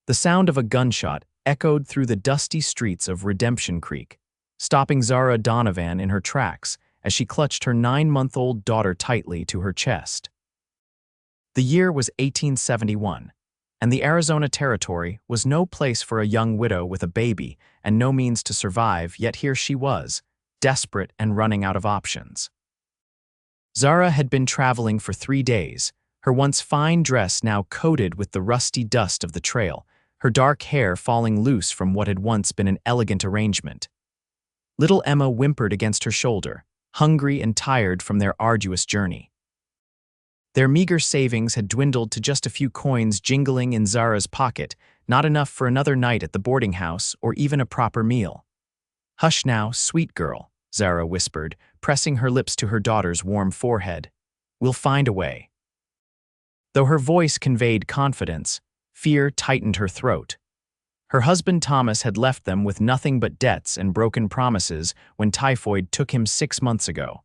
The sound of a gunshot echoed through the dusty streets of Redemption Creek, stopping Zara Donovan in her tracks as she clutched her 9-month-old daughter tightly to her chest. The year was 1871, and the Arizona Territory was no place for a young widow with a baby and no means to survive, yet here she was, desperate and running out of options. Zara had been traveling for 3 days, her once fine dress now coated with the rusty dust of the trail, her dark hair falling loose from what had once been an elegant arrangement. Little Emma whimpered against her shoulder, hungry and tired from their arduous journey. Their meager savings had dwindled to just a few coins jingling in Zara's pocket, not enough for another night at the boarding house or even a proper meal. "Hush now, sweet girl," Zara whispered, pressing her lips to her daughter's warm forehead. "We'll find a way." Though her voice conveyed confidence, fear tightened her throat. Her husband Thomas had left them with nothing but debts and broken promises when typhoid took him 6 months ago.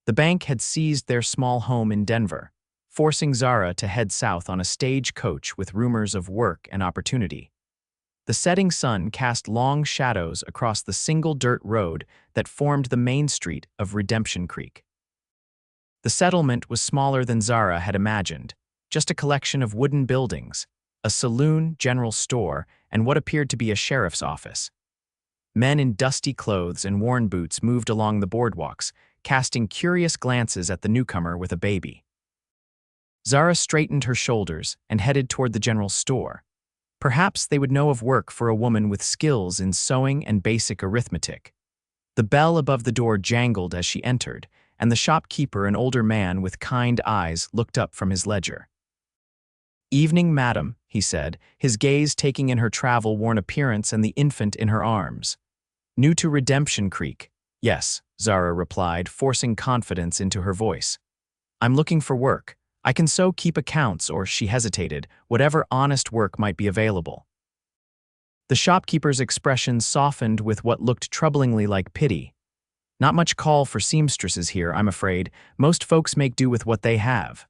The bank had seized their small home in Denver, forcing Zara to head south on a stage coach with rumors of work and opportunity. The setting sun cast long shadows across the single dirt road that formed the main street of Redemption Creek. The settlement was smaller than Zara had imagined, just a collection of wooden buildings, a saloon, general store, and what appeared to be a sheriff's office. Men in dusty clothes and worn boots moved along the boardwalks, casting curious glances at the newcomer with a baby. Zara straightened her shoulders and headed toward the general store. Perhaps they would know of work for a woman with skills in sewing and basic arithmetic. The bell above the door jangled as she entered, and the shopkeeper, an older man with kind eyes, looked up from his ledger. "Evening, madam," he said, his gaze taking in her travel-worn appearance and the infant in her arms. "New to Redemption Creek?" "Yes," Zara replied, forcing confidence into her voice. "I'm looking for work. I can sew, keep accounts," or she hesitated, "whatever honest work might be available." The shopkeeper's expression softened with what looked troublingly like pity. "Not much call for seamstresses here, I'm afraid. Most folks make do with what they have."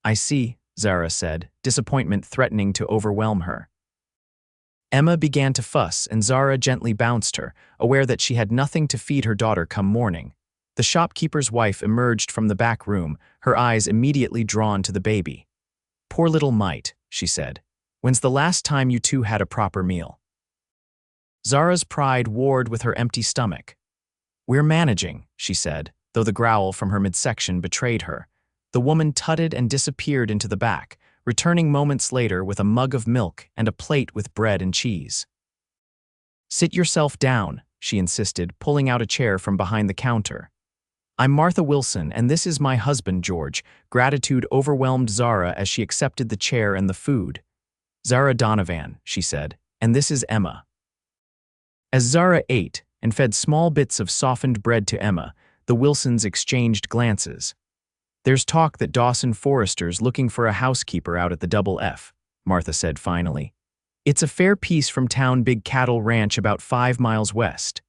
"I see," Zara said, disappointment threatening to overwhelm her. Emma began to fuss, and Zara gently bounced her, aware that she had nothing to feed her daughter come morning. The shopkeeper's wife emerged from the back room, her eyes immediately drawn to the baby. "Poor little mite," she said. "When's the last time you two had a proper meal?" Zara's pride warred with her empty stomach. "We're managing," she said, though the growl from her midsection betrayed her. The woman tutted and disappeared into the back, returning moments later with a mug of milk and a plate with bread and cheese. "Sit yourself down," she insisted, pulling out a chair from behind the counter. "I'm Martha Wilson, and this is my husband, George." Gratitude overwhelmed Zara as she accepted the chair and the food. "Zara Donovan," she said, "and this is Emma." As Zara ate and fed small bits of softened bread to Emma, the Wilsons exchanged glances. "There's talk that Dawson Forrester's looking for a housekeeper out at the Double F," Martha said finally. "It's a fair piece from town, big cattle ranch about 5 miles west.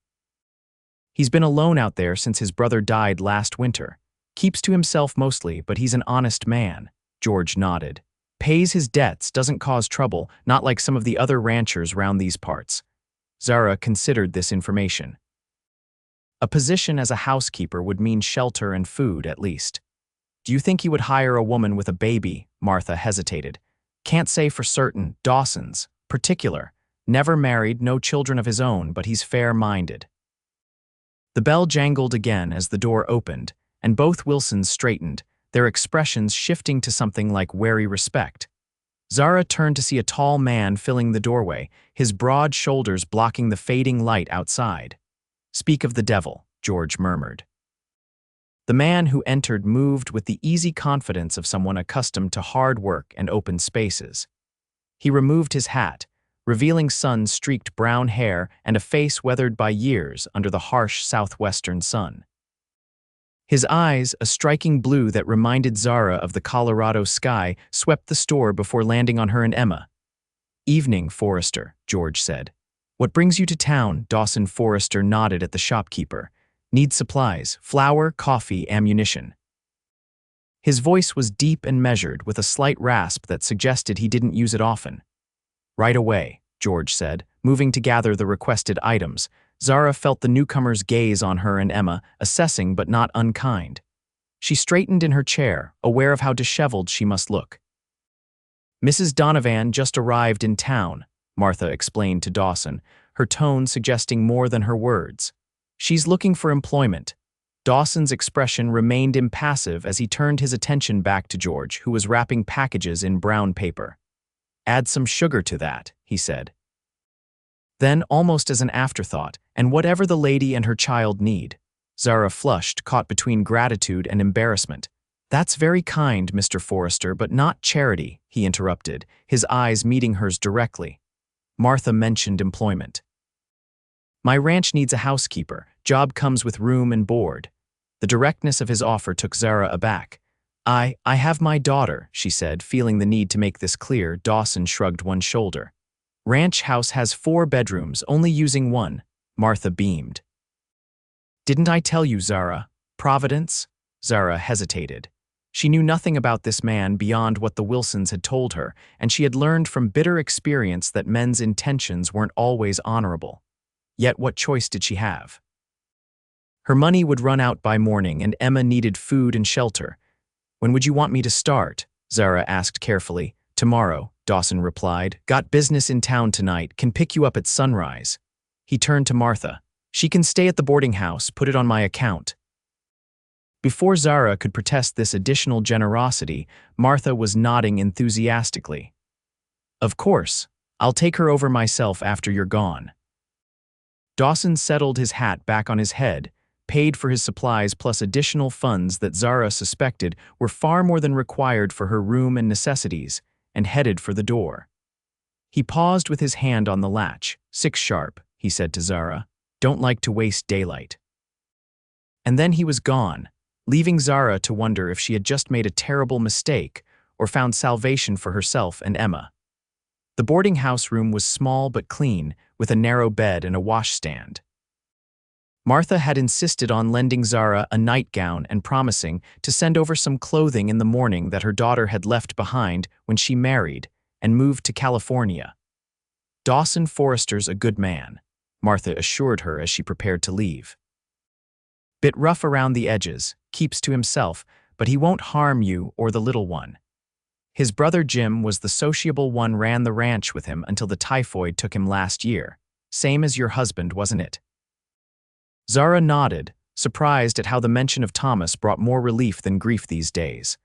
He's been alone out there since his brother died last winter. Keeps to himself mostly, but he's an honest man." George nodded. "Pays his debts, doesn't cause trouble, not like some of the other ranchers round these parts." Zara considered this information. A position as a housekeeper would mean shelter and food, at least. "Do you think he would hire a woman with a baby?" Martha hesitated. "Can't say for certain. Dawson's particular. Never married, no children of his own, but he's fair-minded." The bell jangled again as the door opened, and both Wilsons straightened, their expressions shifting to something like wary respect. Zara turned to see a tall man filling the doorway, his broad shoulders blocking the fading light outside. "Speak of the devil," George murmured. The man who entered moved with the easy confidence of someone accustomed to hard work and open spaces. He removed his hat, revealing sun-streaked brown hair and a face weathered by years under the harsh southwestern sun. His eyes, a striking blue that reminded Zara of the Colorado sky, swept the store before landing on her and Emma. "Evening, Forrester," George said. "What brings you to town?" Dawson Forrester nodded at the shopkeeper. "Need supplies, flour, coffee, ammunition." His voice was deep and measured, with a slight rasp that suggested he didn't use it often. Right away, George said, moving to gather the requested items. Zara felt the newcomer's gaze on her and Emma, assessing but not unkind. She straightened in her chair, aware of how disheveled she must look. Mrs. Donovan just arrived in town, Martha explained to Dawson, her tone suggesting more than her words. She's looking for employment. Dawson's expression remained impassive as he turned his attention back to George, who was wrapping packages in brown paper. Add some sugar to that, he said. Then, almost as an afterthought, and whatever the lady and her child need. Zara flushed, caught between gratitude and embarrassment. That's very kind, Mr. Forrester, but not charity, he interrupted, his eyes meeting hers directly. Martha mentioned employment. My ranch needs a housekeeper. Job comes with room and board. The directness of his offer took Zara aback. I have my daughter, she said, feeling the need to make this clear. Dawson shrugged one shoulder. Ranch house has 4 bedrooms, only using one. Martha beamed. Didn't I tell you, Zara? Providence? Zara hesitated. She knew nothing about this man beyond what the Wilsons had told her, and she had learned from bitter experience that men's intentions weren't always honorable. Yet what choice did she have? Her money would run out by morning, and Emma needed food and shelter. When would you want me to start? Zara asked carefully. Tomorrow, Dawson replied. Got business in town tonight, can pick you up at sunrise. He turned to Martha. She can stay at the boarding house, put it on my account. Before Zara could protest this additional generosity, Martha was nodding enthusiastically. Of course, I'll take her over myself after you're gone. Dawson settled his hat back on his head, paid for his supplies plus additional funds that Zara suspected were far more than required for her room and necessities, and headed for the door. He paused with his hand on the latch. 6 sharp, he said to Zara. Don't like to waste daylight. And then he was gone, leaving Zara to wonder if she had just made a terrible mistake or found salvation for herself and Emma. The boarding house room was small but clean, with a narrow bed and a washstand. Martha had insisted on lending Zara a nightgown and promising to send over some clothing in the morning that her daughter had left behind when she married and moved to California. Dawson Forrester's a good man, Martha assured her as she prepared to leave. Bit rough around the edges, keeps to himself, but he won't harm you or the little one. His brother Jim was the sociable one, ran the ranch with him until the typhoid took him last year. Same as your husband, wasn't it? Zara nodded, surprised at how the mention of Thomas brought more relief than grief these days.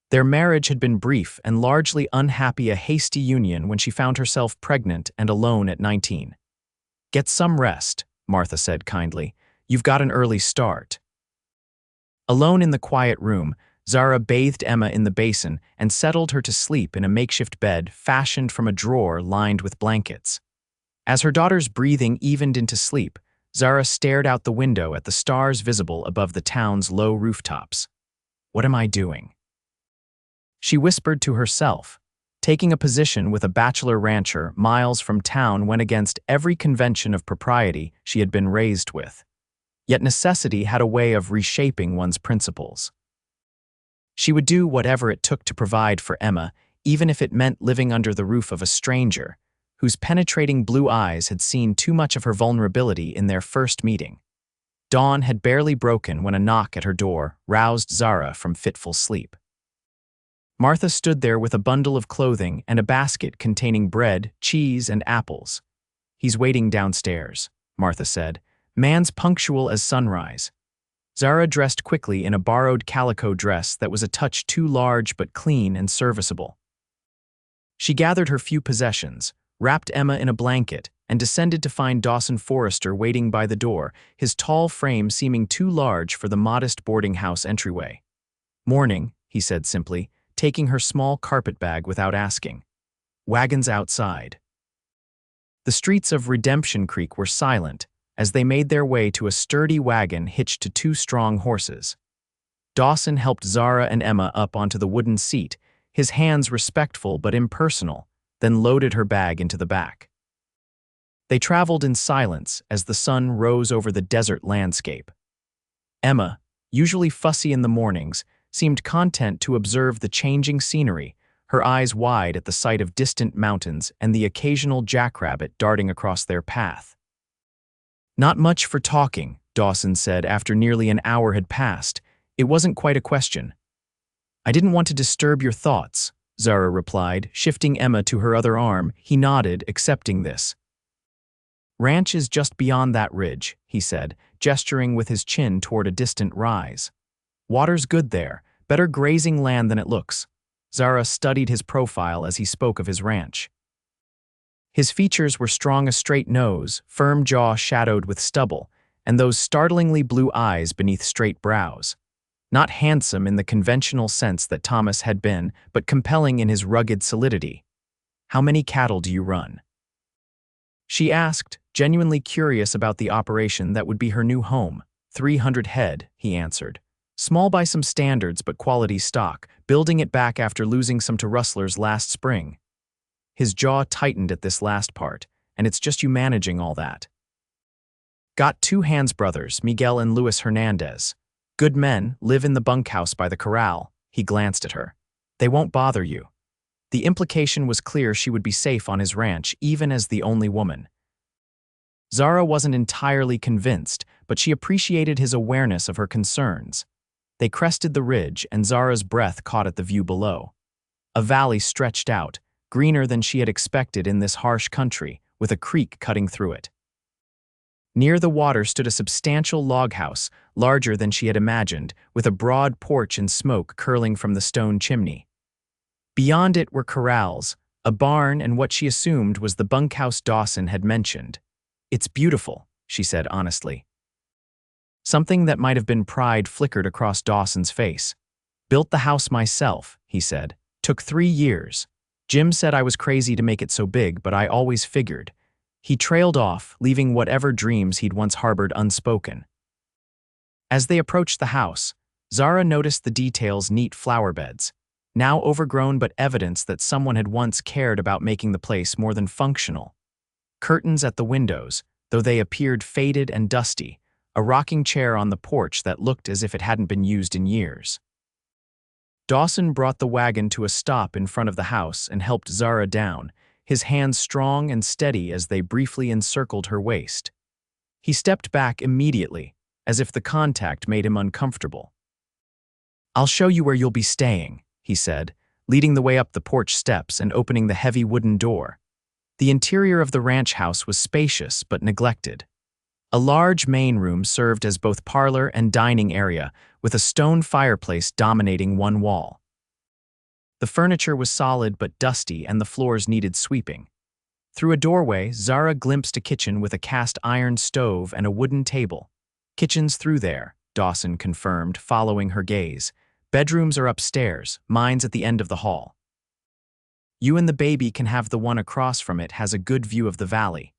Their marriage had been brief and largely unhappy, a hasty union when she found herself pregnant and alone at 19. Get some rest, Martha said kindly. You've got an early start. Alone in the quiet room, Zara bathed Emma in the basin and settled her to sleep in a makeshift bed fashioned from a drawer lined with blankets. As her daughter's breathing evened into sleep, Zara stared out the window at the stars visible above the town's low rooftops. What am I doing? She whispered to herself. Taking a position with a bachelor rancher miles from town went against every convention of propriety she had been raised with. Yet necessity had a way of reshaping one's principles. She would do whatever it took to provide for Emma, even if it meant living under the roof of a stranger, whose penetrating blue eyes had seen too much of her vulnerability in their first meeting. Dawn had barely broken when a knock at her door roused Zara from fitful sleep. Martha stood there with a bundle of clothing and a basket containing bread, cheese, and apples. He's waiting downstairs, Martha said. Man's punctual as sunrise. Zara dressed quickly in a borrowed calico dress that was a touch too large but clean and serviceable. She gathered her few possessions, wrapped Emma in a blanket, and descended to find Dawson Forrester waiting by the door, his tall frame seeming too large for the modest boarding house entryway. Morning, he said simply, taking her small carpet bag without asking. Wagons outside. The streets of Redemption Creek were silent as they made their way to a sturdy wagon hitched to 2 strong horses. Dawson helped Zara and Emma up onto the wooden seat, his hands respectful but impersonal, then loaded her bag into the back. They traveled in silence as the sun rose over the desert landscape. Emma, usually fussy in the mornings, seemed content to observe the changing scenery, her eyes wide at the sight of distant mountains and the occasional jackrabbit darting across their path. "Not much for talking," Dawson said after nearly an hour had passed. It wasn't quite a question. "I didn't want to disturb your thoughts," Zara replied, shifting Emma to her other arm. He nodded, accepting this. "Ranch is just beyond that ridge," he said, gesturing with his chin toward a distant rise. "Water's good there, better grazing land than it looks." Zara studied his profile as he spoke of his ranch. His features were strong, a straight nose, firm jaw shadowed with stubble, and those startlingly blue eyes beneath straight brows. Not handsome in the conventional sense that Thomas had been, but compelling in his rugged solidity. "How many cattle do you run?" she asked, genuinely curious about the operation that would be her new home. 300 head, he answered. "Small by some standards, but quality stock, building it back after losing some to rustlers last spring." His jaw tightened at this last part, "And it's just you managing all that." "Got 2 Hands brothers, Miguel and Luis Hernandez. Good men, live in the bunkhouse by the corral." He glanced at her. "They won't bother you." The implication was clear: she would be safe on his ranch, even as the only woman. Zara wasn't entirely convinced, but she appreciated his awareness of her concerns. They crested the ridge, and Zara's breath caught at the view below. A valley stretched out, greener than she had expected in this harsh country, with a creek cutting through it. Near the water stood a substantial log house, larger than she had imagined, with a broad porch and smoke curling from the stone chimney. Beyond it were corrals, a barn, and what she assumed was the bunkhouse Dawson had mentioned. "It's beautiful," she said honestly. Something that might have been pride flickered across Dawson's face. "Built the house myself," he said. "Took 3 years. Jim said I was crazy to make it so big, but I always figured." He trailed off, leaving whatever dreams he'd once harbored unspoken. As they approached the house, Zara noticed the details: neat flower beds, now overgrown but evidence that someone had once cared about making the place more than functional. Curtains at the windows, though they appeared faded and dusty, a rocking chair on the porch that looked as if it hadn't been used in years. Dawson brought the wagon to a stop in front of the house and helped Zara down, his hands strong and steady as they briefly encircled her waist. He stepped back immediately, as if the contact made him uncomfortable. "I'll show you where you'll be staying," he said, leading the way up the porch steps and opening the heavy wooden door. The interior of the ranch house was spacious but neglected. A large main room served as both parlor and dining area, with a stone fireplace dominating one wall. The furniture was solid but dusty, and the floors needed sweeping. Through a doorway, Zara glimpsed a kitchen with a cast iron stove and a wooden table. "Kitchen's through there," Dawson confirmed, following her gaze. "Bedrooms are upstairs, mine's at the end of the hall. You and the baby can have the one across from it, has a good view of the valley."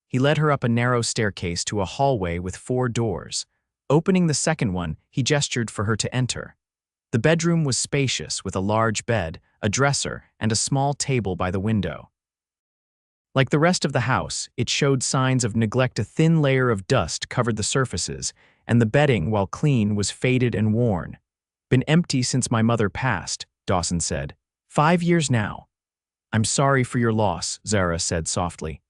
He led her up a narrow staircase to a hallway with 4 doors. Opening the second one, he gestured for her to enter. The bedroom was spacious, with a large bed, a dresser, and a small table by the window. Like the rest of the house, it showed signs of neglect. A thin layer of dust covered the surfaces, and the bedding, while clean, was faded and worn. "Been empty since my mother passed," Dawson said. 5 years now." "I'm sorry for your loss," Zara said softly.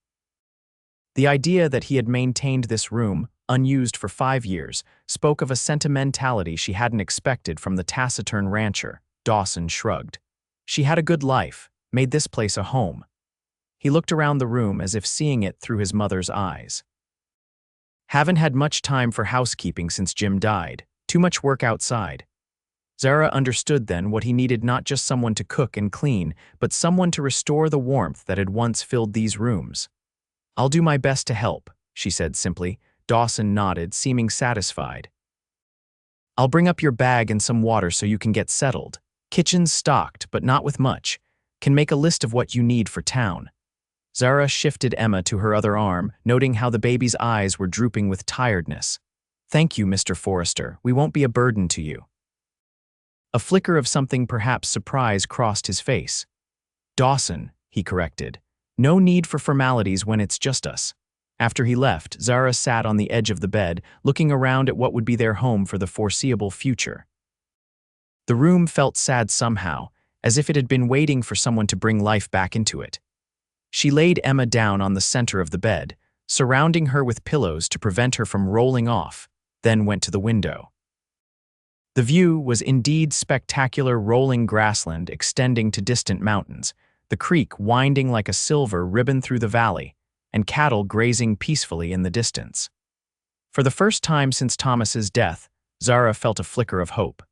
The idea that he had maintained this room, unused for 5 years, spoke of a sentimentality she hadn't expected from the taciturn rancher. Dawson shrugged. She had a good life, made this place a home. He looked around the room as if seeing it through his mother's eyes. "Haven't had much time for housekeeping since Jim died. Too much work outside." Zara understood then what he needed: not just someone to cook and clean, but someone to restore the warmth that had once filled these rooms. "I'll do my best to help," she said simply. Dawson nodded, seeming satisfied. "I'll bring up your bag and some water so you can get settled. Kitchen's stocked, but not with much. Can make a list of what you need for town." Zara shifted Emma to her other arm, noting how the baby's eyes were drooping with tiredness. "Thank you, Mr. Forrester. We won't be a burden to you." A flicker of something, perhaps surprise, crossed his face. "Dawson," he corrected. "No need for formalities when it's just us." After he left, Zara sat on the edge of the bed, looking around at what would be their home for the foreseeable future. The room felt sad somehow, as if it had been waiting for someone to bring life back into it. She laid Emma down on the center of the bed, surrounding her with pillows to prevent her from rolling off, then went to the window. The view was indeed spectacular, rolling grassland extending to distant mountains, the creek winding like a silver ribbon through the valley, and cattle grazing peacefully in the distance. For the first time since Thomas's death, Zara felt a flicker of hope.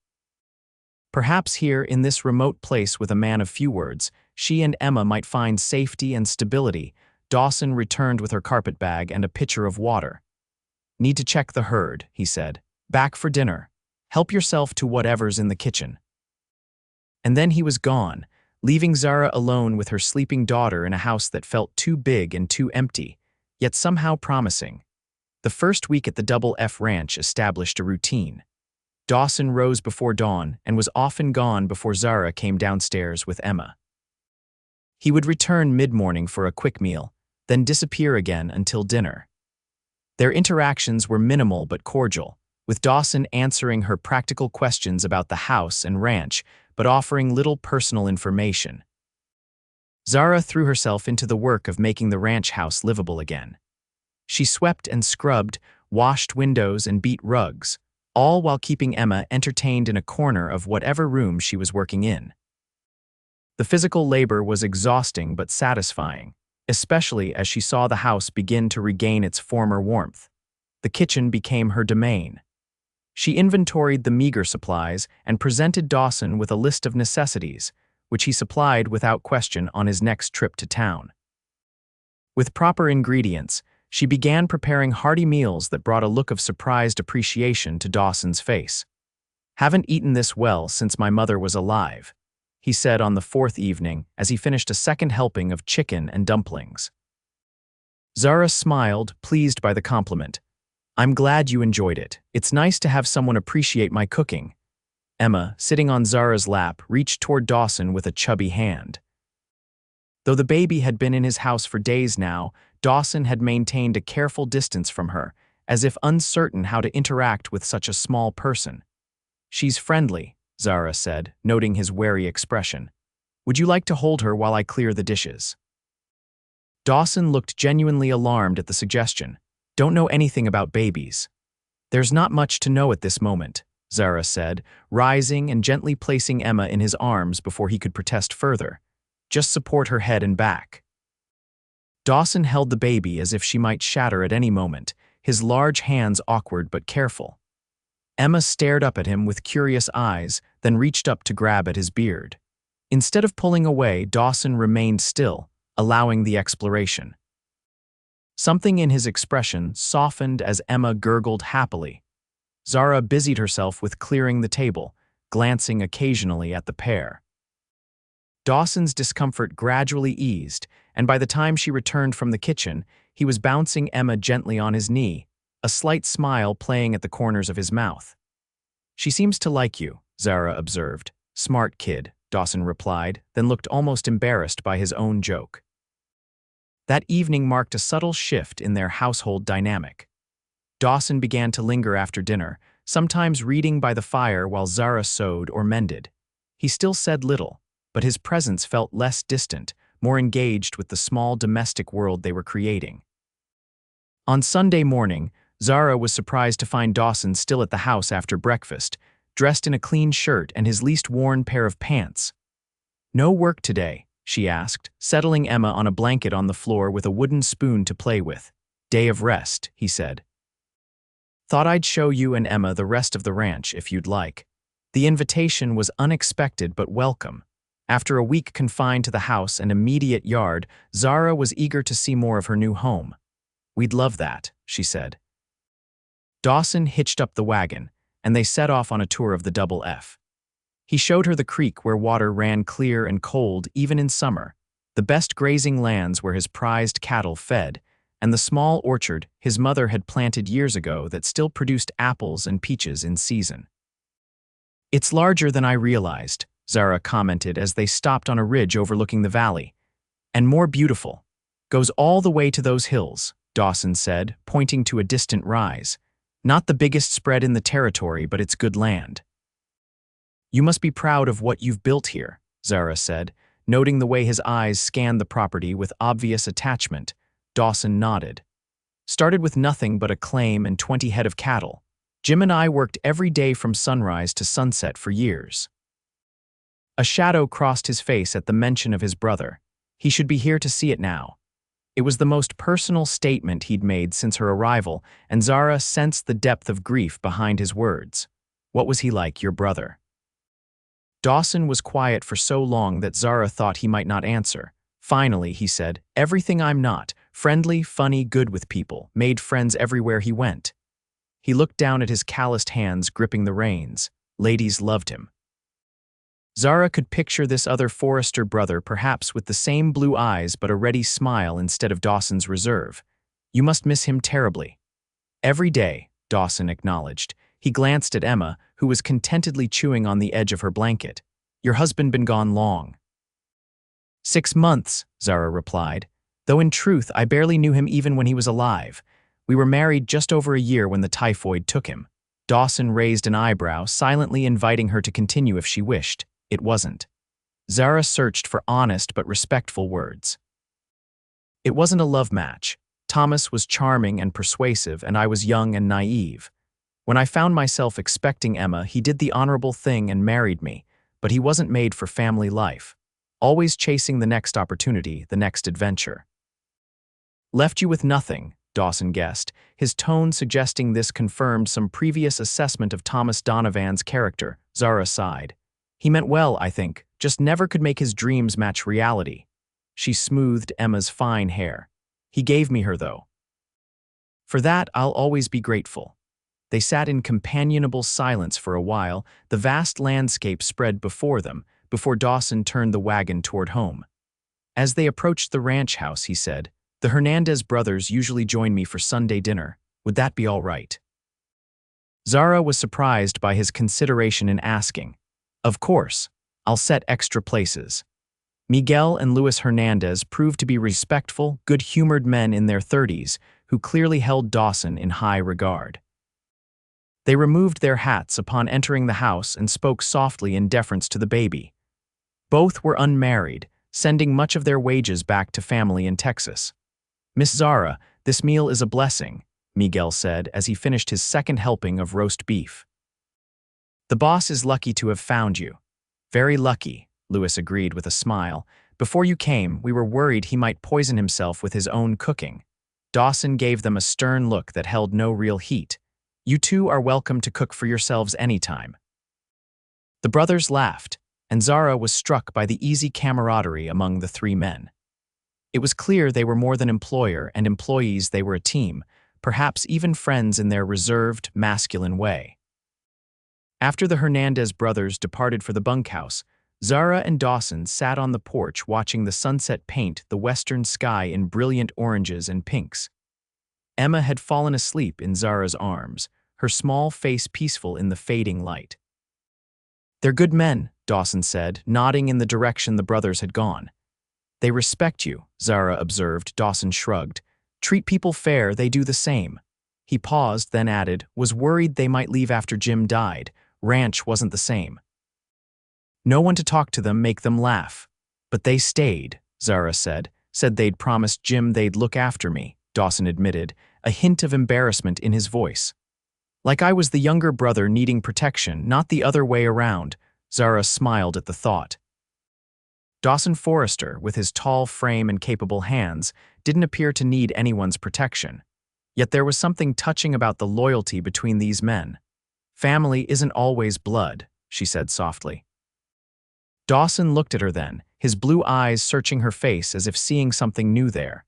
Perhaps here, in this remote place with a man of few words, she and Emma might find safety and stability. Dawson returned with her carpet bag and a pitcher of water. "Need to check the herd," he said. "Back for dinner. Help yourself to whatever's in the kitchen." And then he was gone, leaving Zara alone with her sleeping daughter in a house that felt too big and too empty, yet somehow promising. The first week at the Double F Ranch established a routine. Dawson rose before dawn and was often gone before Zara came downstairs with Emma. He would return mid-morning for a quick meal, then disappear again until dinner. Their interactions were minimal but cordial, with Dawson answering her practical questions about the house and ranch, but offering little personal information. Zara threw herself into the work of making the ranch house livable again. She swept and scrubbed, washed windows and beat rugs, all while keeping Emma entertained in a corner of whatever room she was working in. The physical labor was exhausting but satisfying, especially as she saw the house begin to regain its former warmth. The kitchen became her domain. She inventoried the meager supplies and presented Dawson with a list of necessities, which he supplied without question on his next trip to town. With proper ingredients, she began preparing hearty meals that brought a look of surprised appreciation to Dawson's face. "Haven't eaten this well since my mother was alive," he said on the fourth evening as he finished a second helping of chicken and dumplings. Zara smiled, pleased by the compliment. "I'm glad you enjoyed it. It's nice to have someone appreciate my cooking." Emma, sitting on Zara's lap, reached toward Dawson with a chubby hand. Though the baby had been in his house for days now, Dawson had maintained a careful distance from her, as if uncertain how to interact with such a small person. "She's friendly," Zara said, noting his wary expression. "Would you like to hold her while I clear the dishes?" Dawson looked genuinely alarmed at the suggestion. "Don't know anything about babies." "There's not much to know at this moment," Zara said, rising and gently placing Emma in his arms before he could protest further. "Just support her head and back." Dawson held the baby as if she might shatter at any moment, his large hands awkward but careful. Emma stared up at him with curious eyes, then reached up to grab at his beard. Instead of pulling away, Dawson remained still, allowing the exploration. Something in his expression softened as Emma gurgled happily. Zara busied herself with clearing the table, glancing occasionally at the pair. Dawson's discomfort gradually eased, and by the time she returned from the kitchen, he was bouncing Emma gently on his knee, a slight smile playing at the corners of his mouth. "She seems to like you," Zara observed. "Smart kid," Dawson replied, then looked almost embarrassed by his own joke. That evening marked a subtle shift in their household dynamic. Dawson began to linger after dinner, sometimes reading by the fire while Zara sewed or mended. He still said little, but his presence felt less distant, more engaged with the small domestic world they were creating. On Sunday morning, Zara was surprised to find Dawson still at the house after breakfast, dressed in a clean shirt and his least worn pair of pants. "No work today?" she asked, settling Emma on a blanket on the floor with a wooden spoon to play with. "Day of rest," he said. "Thought I'd show you and Emma the rest of the ranch if you'd like." The invitation was unexpected but welcome. After a week confined to the house and immediate yard, Zara was eager to see more of her new home. "We'd love that," she said. Dawson hitched up the wagon, and they set off on a tour of the Double F. He showed her the creek where water ran clear and cold even in summer, the best grazing lands where his prized cattle fed, and the small orchard his mother had planted years ago that still produced apples and peaches in season. "It's larger than I realized," Zara commented as they stopped on a ridge overlooking the valley. "And more beautiful. Goes all the way to those hills," Dawson said, pointing to a distant rise. "Not the biggest spread in the territory, but it's good land." "You must be proud of what you've built here," Zara said, noting the way his eyes scanned the property with obvious attachment. Dawson nodded. Started with nothing but a claim and 20 head of cattle. Jim and I worked every day from sunrise to sunset for years. A shadow crossed his face at the mention of his brother. He should be here to see it now. It was the most personal statement he'd made since her arrival, and Zara sensed the depth of grief behind his words. What was he like, your brother? Dawson was quiet for so long that Zara thought he might not answer. Finally, he said, everything I'm not. Friendly, funny, good with people. Made friends everywhere he went. He looked down at his calloused hands gripping the reins. Ladies loved him. Zara could picture this other Forrester brother perhaps with the same blue eyes but a ready smile instead of Dawson's reserve. You must miss him terribly. Every day, Dawson acknowledged. He glanced at Emma, who was contentedly chewing on the edge of her blanket. Your husband been gone long. 6 months, Zara replied, though in truth I barely knew him even when he was alive. We were married just over a year when the typhoid took him. Dawson raised an eyebrow, silently inviting her to continue if she wished. It wasn't. Zara searched for honest but respectful words. It wasn't a love match. Thomas was charming and persuasive, and I was young and naive. When I found myself expecting Emma, he did the honorable thing and married me, but he wasn't made for family life. Always chasing the next opportunity, the next adventure. Left you with nothing, Dawson guessed, his tone suggesting this confirmed some previous assessment of Thomas Donovan's character. Zara sighed. He meant well, I think, just never could make his dreams match reality. She smoothed Emma's fine hair. He gave me her, though. For that, I'll always be grateful. They sat in companionable silence for a while, the vast landscape spread before them, before Dawson turned the wagon toward home. As they approached the ranch house, he said, the Hernandez brothers usually join me for Sunday dinner. Would that be all right? Zara was surprised by his consideration in asking. Of course, I'll set extra places. Miguel and Luis Hernandez proved to be respectful, good-humored men in their 30s who clearly held Dawson in high regard. They removed their hats upon entering the house and spoke softly in deference to the baby. Both were unmarried, sending much of their wages back to family in Texas. Miss Zara, this meal is a blessing, Miguel said as he finished his second helping of roast beef. The boss is lucky to have found you. Very lucky, Luis agreed with a smile. Before you came, we were worried he might poison himself with his own cooking. Dawson gave them a stern look that held no real heat. You two are welcome to cook for yourselves anytime. The brothers laughed, and Zara was struck by the easy camaraderie among the 3 men. It was clear they were more than employer and employees, they were a team, perhaps even friends in their reserved, masculine way. After the Hernandez brothers departed for the bunkhouse, Zara and Dawson sat on the porch watching the sunset paint the western sky in brilliant oranges and pinks. Emma had fallen asleep in Zara's arms, her small face peaceful in the fading light. They're good men, Dawson said, nodding in the direction the brothers had gone. They respect you, Zara observed. Dawson shrugged. Treat people fair, they do the same. He paused, then added, was worried they might leave after Jim died. Ranch wasn't the same. No one to talk to them, make them laugh. But they stayed, Zara said they'd promised Jim they'd look after me, Dawson admitted, a hint of embarrassment in his voice. Like I was the younger brother needing protection, not the other way around, Zara smiled at the thought. Dawson Forrester, with his tall frame and capable hands, didn't appear to need anyone's protection. Yet there was something touching about the loyalty between these men. Family isn't always blood, she said softly. Dawson looked at her then, his blue eyes searching her face as if seeing something new there.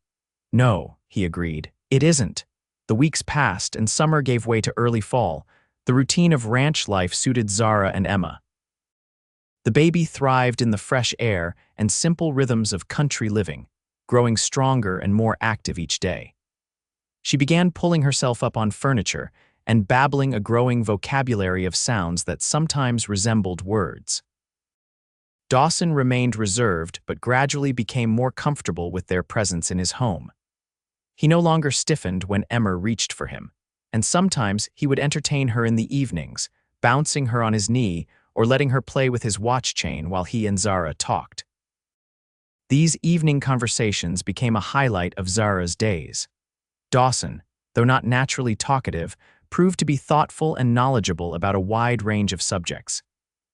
No, he agreed, it isn't. The weeks passed and summer gave way to early fall. The routine of ranch life suited Zara and Emma. The baby thrived in the fresh air and simple rhythms of country living, growing stronger and more active each day. She began pulling herself up on furniture and babbling a growing vocabulary of sounds that sometimes resembled words. Dawson remained reserved but gradually became more comfortable with their presence in his home. He no longer stiffened when Emma reached for him, and sometimes he would entertain her in the evenings, bouncing her on his knee or letting her play with his watch chain while he and Zara talked. These evening conversations became a highlight of Zara's days. Dawson, though not naturally talkative, proved to be thoughtful and knowledgeable about a wide range of subjects.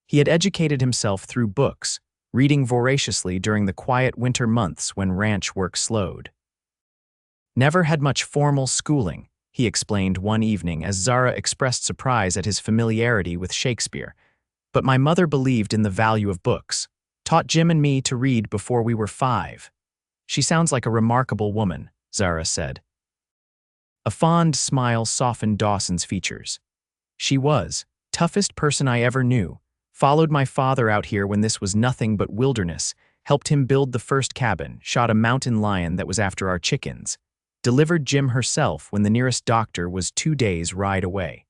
He had educated himself through books, reading voraciously during the quiet winter months when ranch work slowed. Never had much formal schooling, he explained one evening as Zara expressed surprise at his familiarity with Shakespeare. But my mother believed in the value of books, taught Jim and me to read before we were 5. She sounds like a remarkable woman, Zara said. A fond smile softened Dawson's features. She was, toughest person I ever knew, followed my father out here when this was nothing but wilderness, helped him build the first cabin, shot a mountain lion that was after our chickens, delivered Jim herself when the nearest doctor was 2 days' ride away.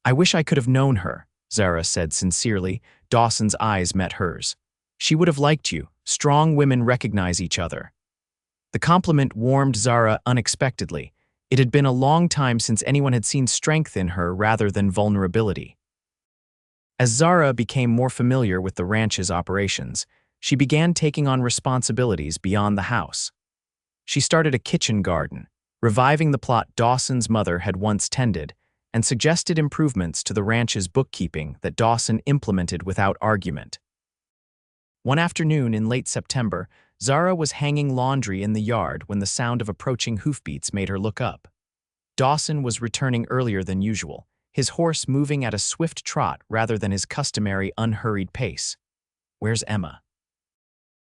I wish I could have known her, Zara said sincerely. Dawson's eyes met hers. She would have liked you. Strong women recognize each other. The compliment warmed Zara unexpectedly. It had been a long time since anyone had seen strength in her rather than vulnerability. As Zara became more familiar with the ranch's operations, she began taking on responsibilities beyond the house. She started a kitchen garden, reviving the plot Dawson's mother had once tended, and suggested improvements to the ranch's bookkeeping that Dawson implemented without argument. One afternoon in late September, Zara was hanging laundry in the yard when the sound of approaching hoofbeats made her look up. Dawson was returning earlier than usual, his horse moving at a swift trot rather than his customary unhurried pace. "Where's Emma?"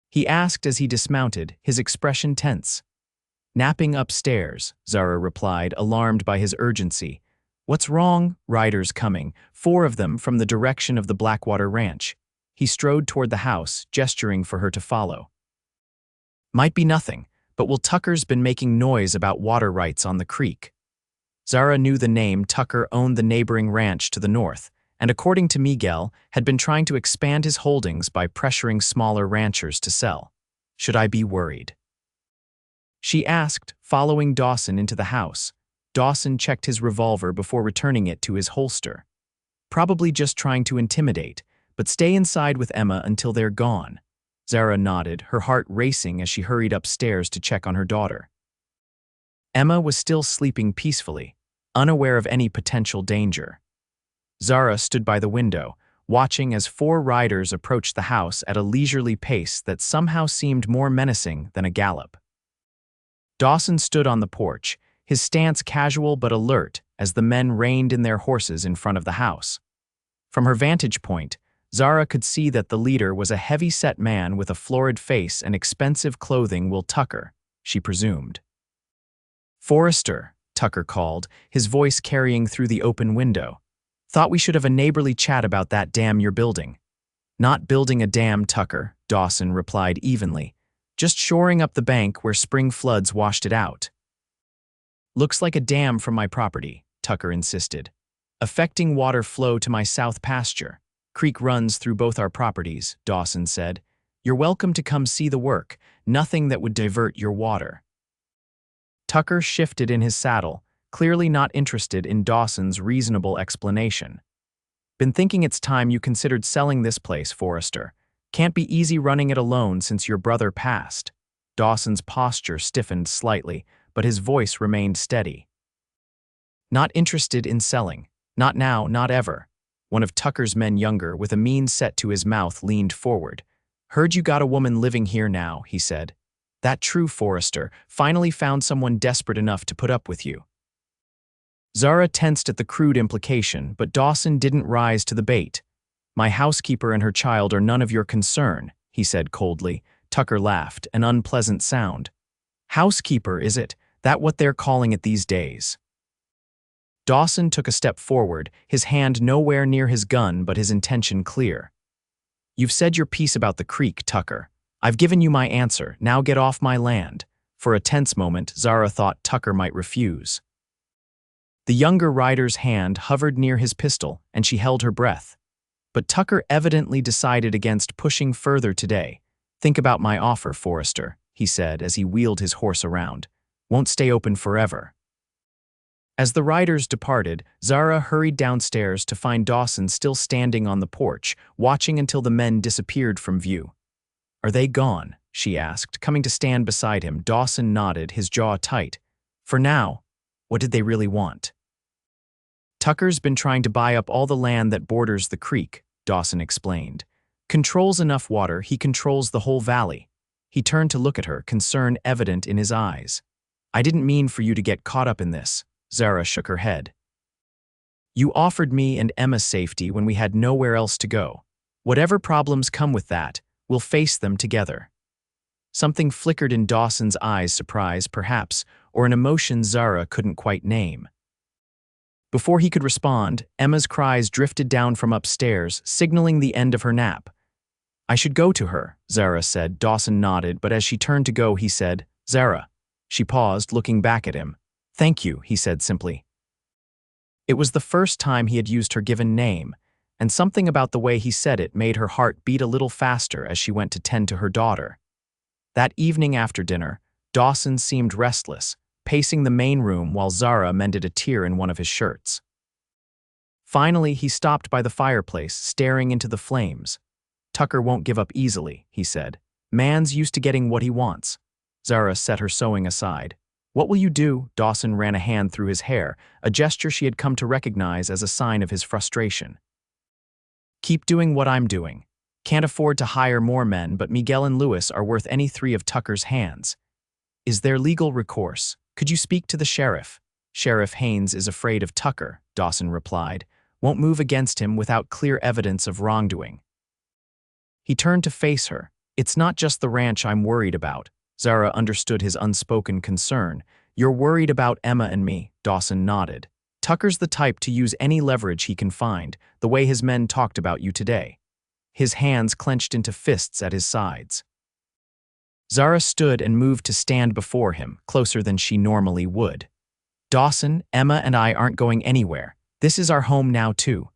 he asked as he dismounted, his expression tense. "Napping upstairs," Zara replied, alarmed by his urgency. "What's wrong?" "Riders coming, 4 of them from the direction of the Blackwater Ranch." He strode toward the house, gesturing for her to follow. "Might be nothing, but Will Tucker's been making noise about water rights on the creek." Zara knew the name. Tucker owned the neighboring ranch to the north, and according to Miguel, had been trying to expand his holdings by pressuring smaller ranchers to sell. "Should I be worried?" she asked, following Dawson into the house. Dawson checked his revolver before returning it to his holster. "Probably just trying to intimidate, but stay inside with Emma until they're gone." Zara nodded, her heart racing as she hurried upstairs to check on her daughter. Emma was still sleeping peacefully, unaware of any potential danger. Zara stood by the window, watching as 4 riders approached the house at a leisurely pace that somehow seemed more menacing than a gallop. Dawson stood on the porch, his stance casual but alert as the men reined in their horses in front of the house. From her vantage point, Zara could see that the leader was a heavy-set man with a florid face and expensive clothing. Will Tucker, she presumed. "Forrester," Tucker called, his voice carrying through the open window. "Thought we should have a neighborly chat about that dam you're building." "Not building a dam, Tucker," Dawson replied evenly. "Just shoring up the bank where spring floods washed it out." "Looks like a dam from my property," Tucker insisted. "Affecting water flow to my south pasture. Creek runs through both our properties," Dawson said. "You're welcome to come see the work, nothing that would divert your water." Tucker shifted in his saddle, clearly not interested in Dawson's reasonable explanation. "Been thinking it's time you considered selling this place, Forrester. Can't be easy running it alone since your brother passed." Dawson's posture stiffened slightly, but his voice remained steady. "Not interested in selling. Not now, not ever." One of Tucker's men, younger, with a mean set to his mouth, leaned forward. "Heard you got a woman living here now," he said. "That true, Forrester? Finally found someone desperate enough to put up with you?" Zara tensed at the crude implication, but Dawson didn't rise to the bait. "My housekeeper and her child are none of your concern," he said coldly. Tucker laughed, an unpleasant sound. "Housekeeper, is it? That what they're calling it these days?" Dawson took a step forward, his hand nowhere near his gun but his intention clear. "You've said your piece about the creek, Tucker. I've given you my answer, now get off my land." For a tense moment, Zara thought Tucker might refuse. The younger rider's hand hovered near his pistol, and she held her breath. But Tucker evidently decided against pushing further today. "Think about my offer, Forrester," he said as he wheeled his horse around. "Won't stay open forever." As the riders departed, Zara hurried downstairs to find Dawson still standing on the porch, watching until the men disappeared from view. "Are they gone?" she asked, coming to stand beside him. Dawson nodded, his jaw tight. "For now." What did they really want? "Tucker's been trying to buy up all the land that borders the creek," Dawson explained. "Controls enough water, he controls the whole valley." He turned to look at her, concern evident in his eyes. "I didn't mean for you to get caught up in this." Zara shook her head. "You offered me and Emma safety when we had nowhere else to go. Whatever problems come with that, we'll face them together." Something flickered in Dawson's eyes, surprise, perhaps, or an emotion Zara couldn't quite name. Before he could respond, Emma's cries drifted down from upstairs, signaling the end of her nap. "I should go to her," Zara said. Dawson nodded, but as she turned to go, he said, "Zara." She paused, looking back at him. "Thank you," he said simply. It was the first time he had used her given name, and something about the way he said it made her heart beat a little faster as she went to tend to her daughter. That evening after dinner, Dawson seemed restless, pacing the main room while Zara mended a tear in one of his shirts. Finally, he stopped by the fireplace, staring into the flames. "Tucker won't give up easily," he said. "Man's used to getting what he wants." Zara set her sewing aside. "What will you do?" Dawson ran a hand through his hair, a gesture she had come to recognize as a sign of his frustration. "Keep doing what I'm doing. Can't afford to hire more men, but Miguel and Lewis are worth any three of Tucker's hands." "Is there legal recourse? Could you speak to the sheriff?" "Sheriff Haynes is afraid of Tucker," Dawson replied. "Won't move against him without clear evidence of wrongdoing." He turned to face her. "It's not just the ranch I'm worried about." Zara understood his unspoken concern. "You're worried about Emma and me," Dawson nodded. "Tucker's the type to use any leverage he can find, the way his men talked about you today." His hands clenched into fists at his sides. Zara stood and moved to stand before him, closer than she normally would. "Dawson, Emma and I aren't going anywhere. This is our home now, too."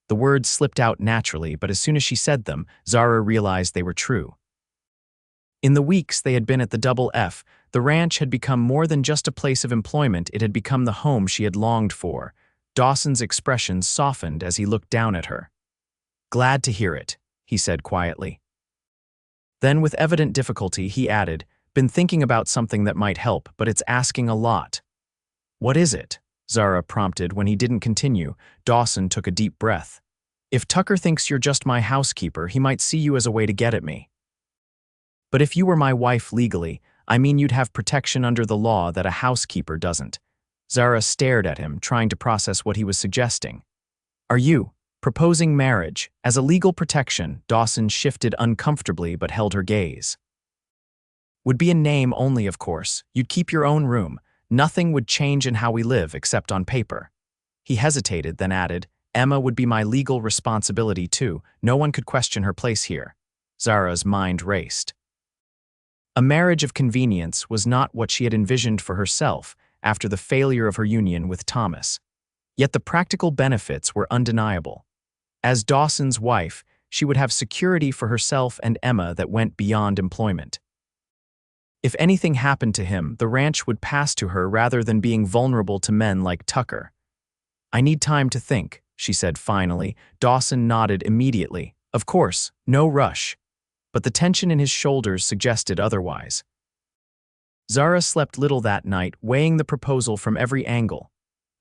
The words slipped out naturally, but as soon as she said them, Zara realized they were true. In the weeks they had been at the Double F, the ranch had become more than just a place of employment. It had become the home she had longed for. Dawson's expression softened as he looked down at her. "Glad to hear it," he said quietly. Then, with evident difficulty, he added, "Been thinking about something that might help, but it's asking a lot." "What is it?" Zara prompted. When he didn't continue, Dawson took a deep breath. "If Tucker thinks you're just my housekeeper, he might see you as a way to get at me. But if you were my wife legally, I mean you'd have protection under the law that a housekeeper doesn't." Zara stared at him, trying to process what he was suggesting. "Are you proposing marriage as a legal protection?" Dawson shifted uncomfortably but held her gaze. "Would be in name only, of course. You'd keep your own room. Nothing would change in how we live except on paper." He hesitated, then added, "Emma would be my legal responsibility too. No one could question her place here." Zara's mind raced. A marriage of convenience was not what she had envisioned for herself after the failure of her union with Thomas. Yet the practical benefits were undeniable. As Dawson's wife, she would have security for herself and Emma that went beyond employment. If anything happened to him, the ranch would pass to her rather than being vulnerable to men like Tucker. "I need time to think," she said finally. Dawson nodded immediately. "Of course, no rush." But the tension in his shoulders suggested otherwise. Zara slept little that night, weighing the proposal from every angle.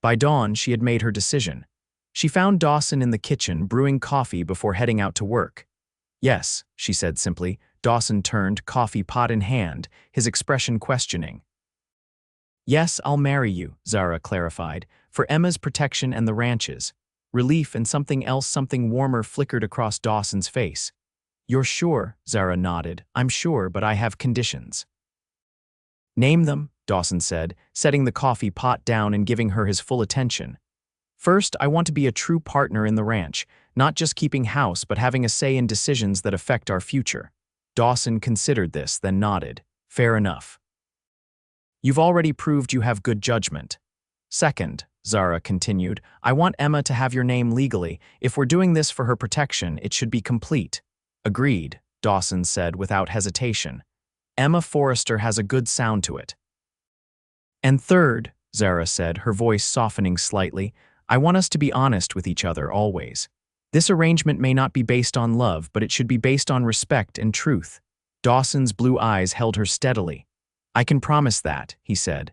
By dawn, she had made her decision. She found Dawson in the kitchen, brewing coffee before heading out to work. "Yes," she said simply. Dawson turned, coffee pot in hand, his expression questioning. "Yes, I'll marry you," Zara clarified, "for Emma's protection and the ranch's." Relief and something else, something warmer, flickered across Dawson's face. "You're sure?" Zara nodded. "I'm sure, but I have conditions." "Name them," Dawson said, setting the coffee pot down and giving her his full attention. "First, I want to be a true partner in the ranch, not just keeping house but having a say in decisions that affect our future." Dawson considered this, then nodded. "Fair enough. You've already proved you have good judgment." "Second," Zara continued, "I want Emma to have your name legally. If we're doing this for her protection, it should be complete." "Agreed," Dawson said without hesitation. "Emma Forrester has a good sound to it." "And third," Zara said, her voice softening slightly. I want us to be honest with each other always. This arrangement may not be based on love, but it should be based on respect and truth. Dawson's blue eyes held her steadily. I can promise that, he said.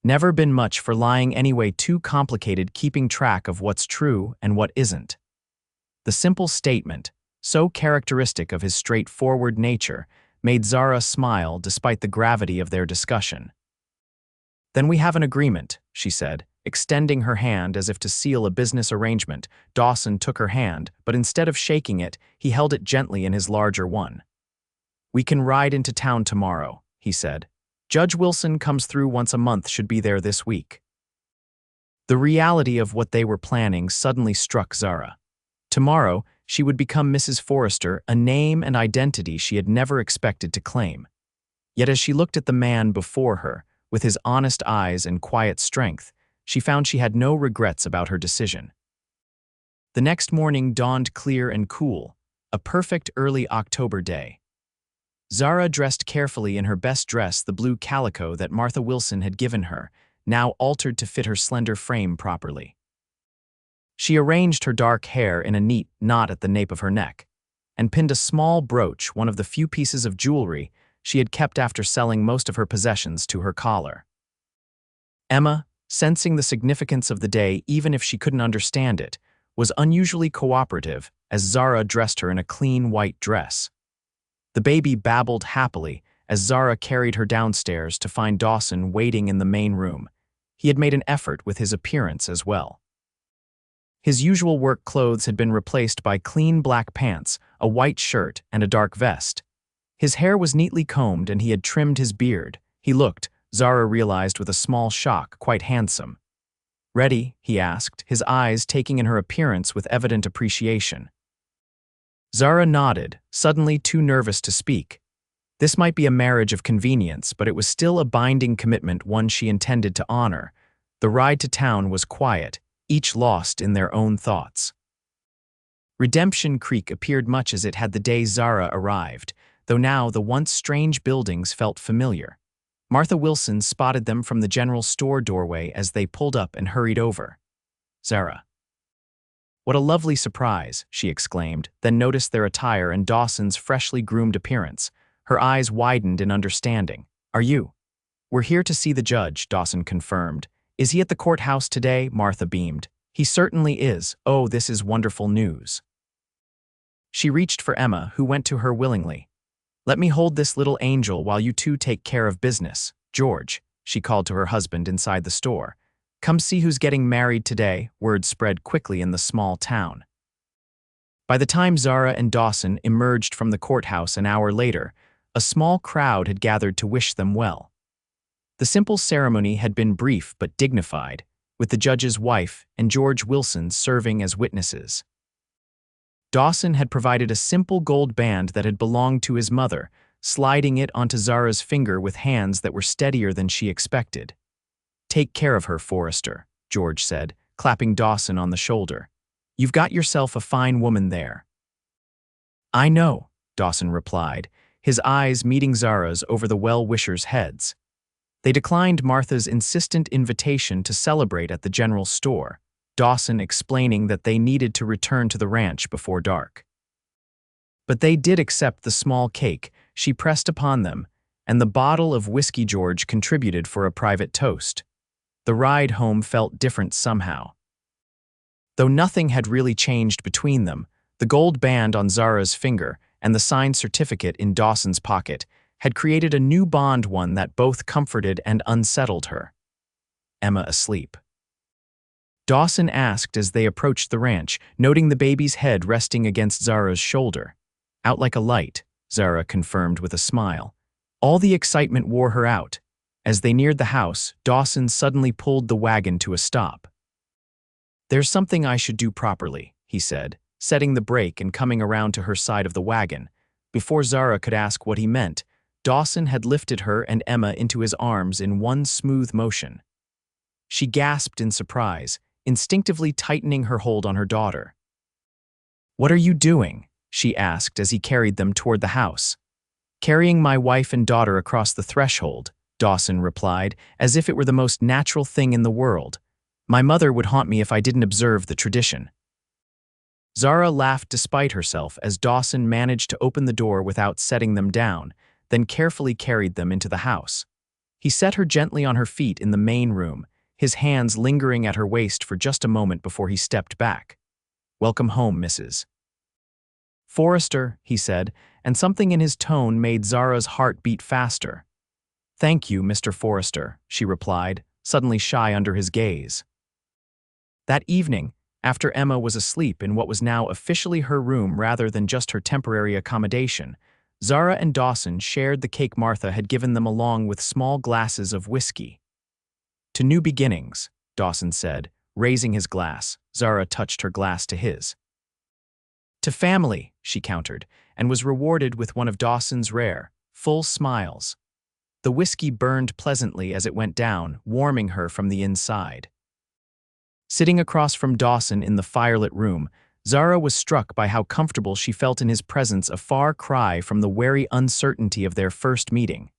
Never been much for lying anyway, too complicated keeping track of what's true and what isn't. The simple statement, so characteristic of his straightforward nature, made Zara smile despite the gravity of their discussion. Then we have an agreement, she said, extending her hand as if to seal a business arrangement. Dawson took her hand, but instead of shaking it, he held it gently in his larger one. We can ride into town tomorrow, he said. Judge Wilson comes through once a month, should be there this week. The reality of what they were planning suddenly struck Zara. Tomorrow, she would become Mrs. Forrester, a name and identity she had never expected to claim. Yet as she looked at the man before her, with his honest eyes and quiet strength, she found she had no regrets about her decision. The next morning dawned clear and cool, a perfect early October day. Zara dressed carefully in her best dress, the blue calico that Martha Wilson had given her, now altered to fit her slender frame properly. She arranged her dark hair in a neat knot at the nape of her neck, and pinned a small brooch, one of the few pieces of jewelry she had kept after selling most of her possessions, to her collar. Emma, sensing the significance of the day even if she couldn't understand it, was unusually cooperative as Zara dressed her in a clean white dress. The baby babbled happily as Zara carried her downstairs to find Dawson waiting in the main room. He had made an effort with his appearance as well. His usual work clothes had been replaced by clean black pants, a white shirt, and a dark vest. His hair was neatly combed and he had trimmed his beard. He looked, Zara realized with a small shock, quite handsome. Ready? He asked, his eyes taking in her appearance with evident appreciation. Zara nodded, suddenly too nervous to speak. This might be a marriage of convenience, but it was still a binding commitment, one she intended to honor. The ride to town was quiet, each lost in their own thoughts. Redemption Creek appeared much as it had the day Zara arrived, though now the once strange buildings felt familiar. Martha Wilson spotted them from the general store doorway as they pulled up and hurried over. Zara. What a lovely surprise, she exclaimed, then noticed their attire and Dawson's freshly groomed appearance. Her eyes widened in understanding. Are you? We're here to see the judge, Dawson confirmed. Is he at the courthouse today? Martha beamed. He certainly is. Oh, this is wonderful news. She reached for Emma, who went to her willingly. Let me hold this little angel while you two take care of business. George, she called to her husband inside the store. Come see who's getting married today. Word spread quickly in the small town. By the time Zara and Dawson emerged from the courthouse an hour later, a small crowd had gathered to wish them well. The simple ceremony had been brief but dignified, with the judge's wife and George Wilson serving as witnesses. Dawson had provided a simple gold band that had belonged to his mother, sliding it onto Zara's finger with hands that were steadier than she expected. Take care of her, Forrester, George said, clapping Dawson on the shoulder. You've got yourself a fine woman there. I know, Dawson replied, his eyes meeting Zara's over the well-wishers' heads. They declined Martha's insistent invitation to celebrate at the general store, Dawson explaining that they needed to return to the ranch before dark. But they did accept the small cake she pressed upon them, and the bottle of whiskey George contributed for a private toast. The ride home felt different somehow. Though nothing had really changed between them, the gold band on Zara's finger and the signed certificate in Dawson's pocket had created a new bond, one that both comforted and unsettled her. Emma asleep? Dawson asked as they approached the ranch, noting the baby's head resting against Zara's shoulder. Out like a light, Zara confirmed with a smile. All the excitement wore her out. As they neared the house, Dawson suddenly pulled the wagon to a stop. There's something I should do properly, he said, setting the brake and coming around to her side of the wagon. Before Zara could ask what he meant, Dawson had lifted her and Emma into his arms in one smooth motion. She gasped in surprise, instinctively tightening her hold on her daughter. What are you doing? She asked as he carried them toward the house. Carrying my wife and daughter across the threshold, Dawson replied, as if it were the most natural thing in the world. My mother would haunt me if I didn't observe the tradition. Zara laughed despite herself as Dawson managed to open the door without setting them down, then carefully carried them into the house. He set her gently on her feet in the main room, his hands lingering at her waist for just a moment before he stepped back. Welcome home, Mrs. Forrester, he said, and something in his tone made Zara's heart beat faster. Thank you, Mr. Forrester, she replied, suddenly shy under his gaze. That evening, after Emma was asleep in what was now officially her room rather than just her temporary accommodation, Zara and Dawson shared the cake Martha had given them along with small glasses of whiskey. To new beginnings, Dawson said, raising his glass. Zara touched her glass to his. To family, she countered, and was rewarded with one of Dawson's rare, full smiles. The whiskey burned pleasantly as it went down, warming her from the inside. Sitting across from Dawson in the firelit room, Zara was struck by how comfortable she felt in his presence, a far cry from the wary uncertainty of their first meeting.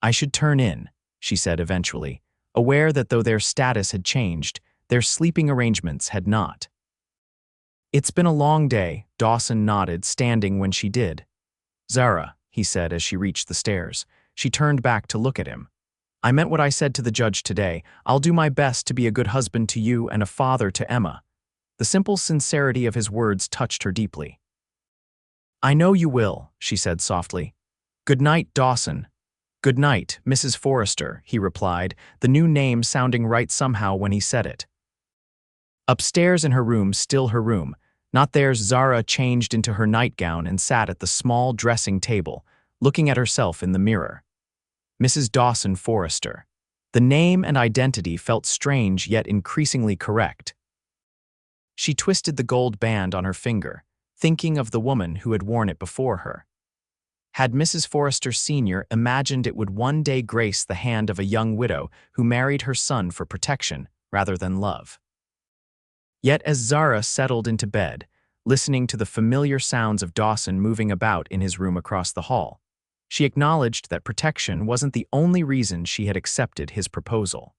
I should turn in, she said eventually, aware that though their status had changed, their sleeping arrangements had not. It's been a long day, Dawson nodded, standing when she did. Zara, he said as she reached the stairs. She turned back to look at him. I meant what I said to the judge today. I'll do my best to be a good husband to you and a father to Emma. The simple sincerity of his words touched her deeply. I know you will, she said softly. Good night, Dawson. Good night, Mrs. Forrester, he replied, the new name sounding right somehow when he said it. Upstairs in her room, still her room, not theirs, Zara changed into her nightgown and sat at the small dressing table, looking at herself in the mirror. Mrs. Dawson Forrester. The name and identity felt strange yet increasingly correct. She twisted the gold band on her finger, thinking of the woman who had worn it before her. Had Mrs. Forrester Sr. imagined it would one day grace the hand of a young widow who married her son for protection rather than love? Yet as Zara settled into bed, listening to the familiar sounds of Dawson moving about in his room across the hall, she acknowledged that protection wasn't the only reason she had accepted his proposal.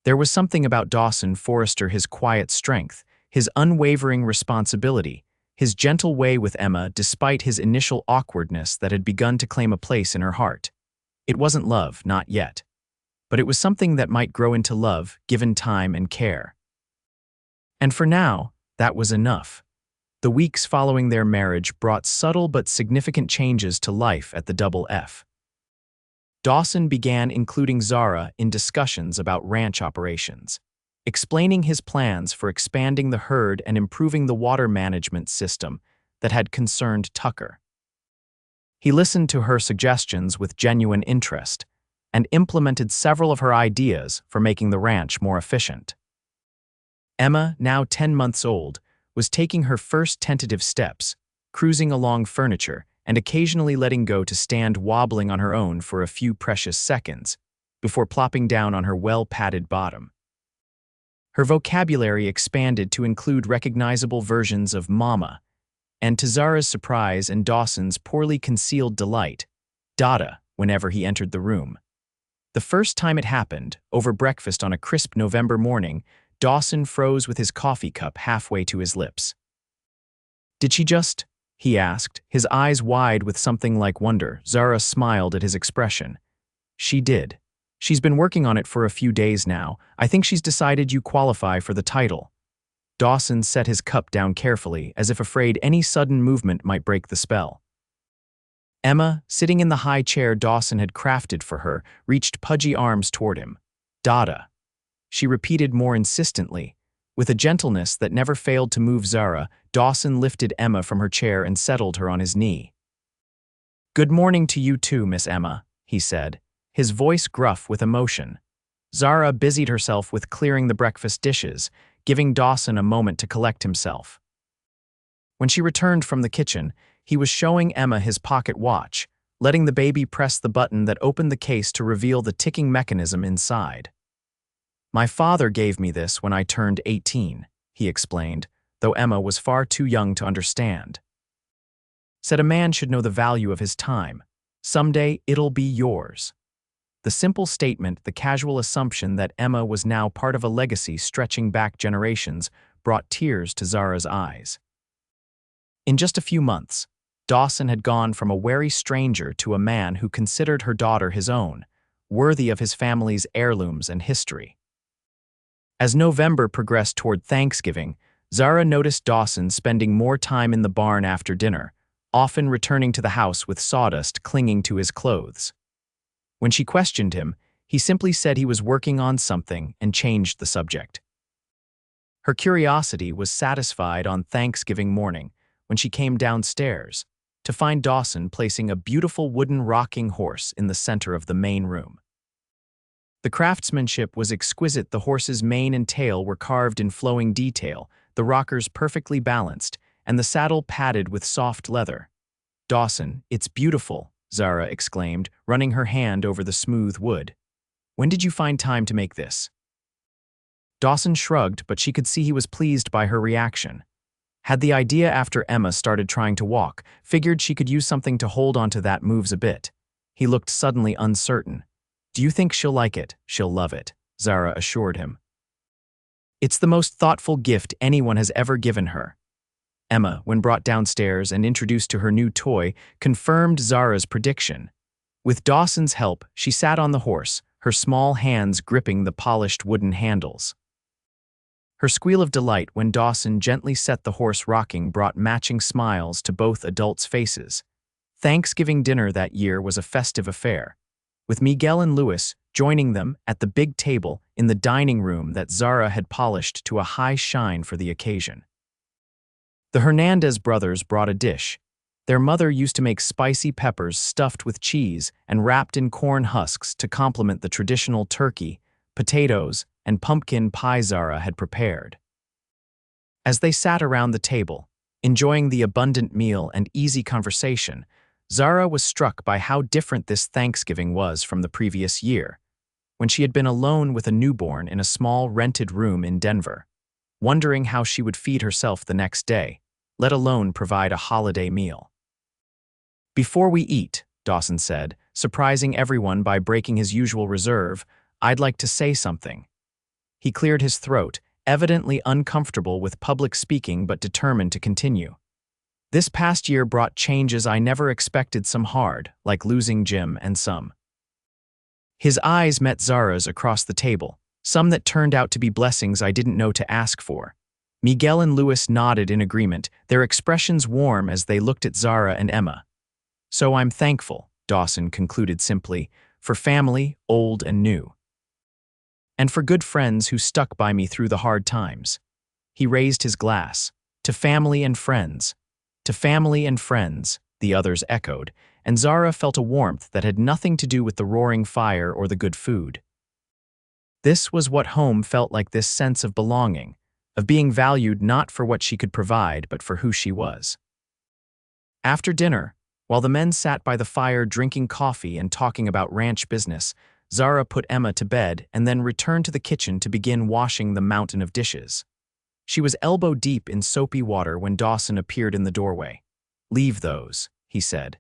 There was something about Dawson Forrester, his quiet strength, his unwavering responsibility, his gentle way with Emma despite his initial awkwardness that had begun to claim a place in her heart. It wasn't love, not yet. But it was something that might grow into love, given time and care. And for now, that was enough. The weeks following their marriage brought subtle but significant changes to life at the Double F. Dawson began including Zara in discussions about ranch operations, explaining his plans for expanding the herd and improving the water management system that had concerned Tucker. He listened to her suggestions with genuine interest and implemented several of her ideas for making the ranch more efficient. Emma, now 10 months old, was taking her first tentative steps, cruising along furniture and occasionally letting go to stand wobbling on her own for a few precious seconds, before plopping down on her well-padded bottom. Her vocabulary expanded to include recognizable versions of mama, and to Zara's surprise and Dawson's poorly concealed delight, Dada, whenever he entered the room. The first time it happened, over breakfast on a crisp November morning, Dawson froze with his coffee cup halfway to his lips. Did she just? He asked, his eyes wide with something like wonder. Zara smiled at his expression. She did. She's been working on it for a few days now. I think she's decided you qualify for the title. Dawson set his cup down carefully, as if afraid any sudden movement might break the spell. Emma, sitting in the high chair Dawson had crafted for her, reached pudgy arms toward him. Dada. She repeated more insistently. With a gentleness that never failed to move Zara, Dawson lifted Emma from her chair and settled her on his knee. Good morning to you too, Miss Emma, he said, his voice gruff with emotion. Zara busied herself with clearing the breakfast dishes, giving Dawson a moment to collect himself. When she returned from the kitchen, he was showing Emma his pocket watch, letting the baby press the button that opened the case to reveal the ticking mechanism inside. My father gave me this when I turned 18, he explained, though Emma was far too young to understand. Said a man should know the value of his time. Someday it'll be yours. The simple statement, the casual assumption that Emma was now part of a legacy stretching back generations, brought tears to Zara's eyes. In just a few months, Dawson had gone from a wary stranger to a man who considered her daughter his own, worthy of his family's heirlooms and history. As November progressed toward Thanksgiving, Zara noticed Dawson spending more time in the barn after dinner, often returning to the house with sawdust clinging to his clothes. When she questioned him, he simply said he was working on something and changed the subject. Her curiosity was satisfied on Thanksgiving morning when she came downstairs to find Dawson placing a beautiful wooden rocking horse in the center of the main room. The craftsmanship was exquisite. The horse's mane and tail were carved in flowing detail, the rockers perfectly balanced, and the saddle padded with soft leather. "Dawson, it's beautiful," Zara exclaimed, running her hand over the smooth wood. "When did you find time to make this?" Dawson shrugged, but she could see he was pleased by her reaction. Had the idea after Emma started trying to walk, figured she could use something to hold onto that moves a bit. He looked suddenly uncertain. "Do you think she'll like it?" "She'll love it," Zara assured him. "It's the most thoughtful gift anyone has ever given her." Emma, when brought downstairs and introduced to her new toy, confirmed Zara's prediction. With Dawson's help, she sat on the horse, her small hands gripping the polished wooden handles. Her squeal of delight when Dawson gently set the horse rocking brought matching smiles to both adults' faces. Thanksgiving dinner that year was a festive affair, with Miguel and Louis joining them at the big table in the dining room that Zara had polished to a high shine for the occasion. The Hernandez brothers brought a dish. Their mother used to make spicy peppers stuffed with cheese and wrapped in corn husks to complement the traditional turkey, potatoes, and pumpkin pie Zara had prepared. As they sat around the table, enjoying the abundant meal and easy conversation, Zara was struck by how different this Thanksgiving was from the previous year, when she had been alone with a newborn in a small rented room in Denver, wondering how she would feed herself the next day, let alone provide a holiday meal. "Before we eat," Dawson said, surprising everyone by breaking his usual reserve, "I'd like to say something." He cleared his throat, evidently uncomfortable with public speaking but determined to continue. "This past year brought changes I never expected, some hard, like losing Jim, and some." His eyes met Zara's across the table, some that turned out to be blessings I didn't know to ask for. Miguel and Louis nodded in agreement, their expressions warm as they looked at Zara and Emma. "So I'm thankful," Dawson concluded simply, "for family, old and new. And for good friends who stuck by me through the hard times." He raised his glass. "To family and friends." "To family and friends," the others echoed, and Zara felt a warmth that had nothing to do with the roaring fire or the good food. This was what home felt like, this sense of belonging, of being valued not for what she could provide but for who she was. After dinner, while the men sat by the fire drinking coffee and talking about ranch business, Zara put Emma to bed and then returned to the kitchen to begin washing the mountain of dishes. She was elbow-deep in soapy water when Dawson appeared in the doorway. "Leave those," he said.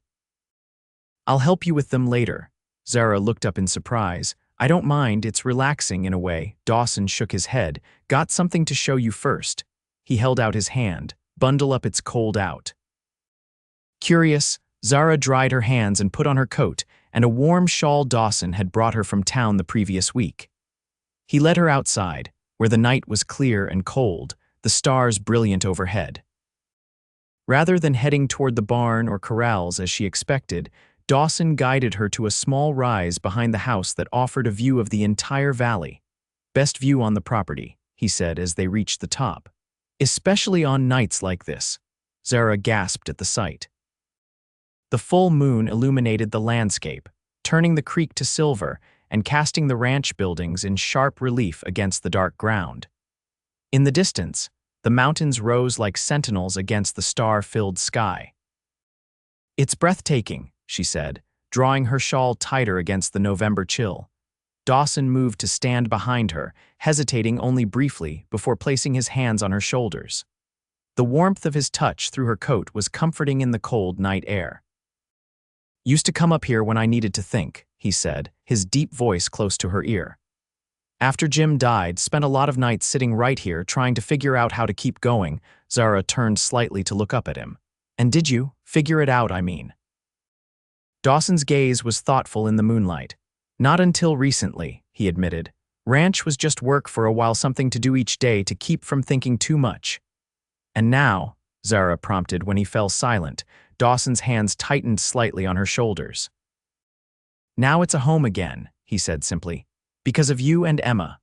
"I'll help you with them later." Zara looked up in surprise. "I don't mind, it's relaxing in a way." Dawson shook his head. "Got something to show you first." He held out his hand. "Bundle up, it's cold out." Curious, Zara dried her hands and put on her coat and a warm shawl Dawson had brought her from town the previous week. He led her outside, where the night was clear and cold, the stars brilliant overhead. Rather than heading toward the barn or corrals as she expected, Dawson guided her to a small rise behind the house that offered a view of the entire valley. "Best view on the property," he said as they reached the top. "Especially on nights like this." Zara gasped at the sight. The full moon illuminated the landscape, turning the creek to silver and casting the ranch buildings in sharp relief against the dark ground. In the distance, the mountains rose like sentinels against the star-filled sky. "It's breathtaking," she said, drawing her shawl tighter against the November chill. Dawson moved to stand behind her, hesitating only briefly before placing his hands on her shoulders. The warmth of his touch through her coat was comforting in the cold night air. Used to come up here when I needed to think, he said, his deep voice close to her ear. After Jim died, spent a lot of nights sitting right here trying to figure out how to keep going. Zara turned slightly to look up at him. And did you? Figure it out, I mean. Dawson's gaze was thoughtful in the moonlight. Not until recently, he admitted. Ranch was just work for a while, something to do each day to keep from thinking too much. And now, Zara prompted when he fell silent. Dawson's hands tightened slightly on her shoulders. Now it's a home again, he said simply. Because of you and Emma.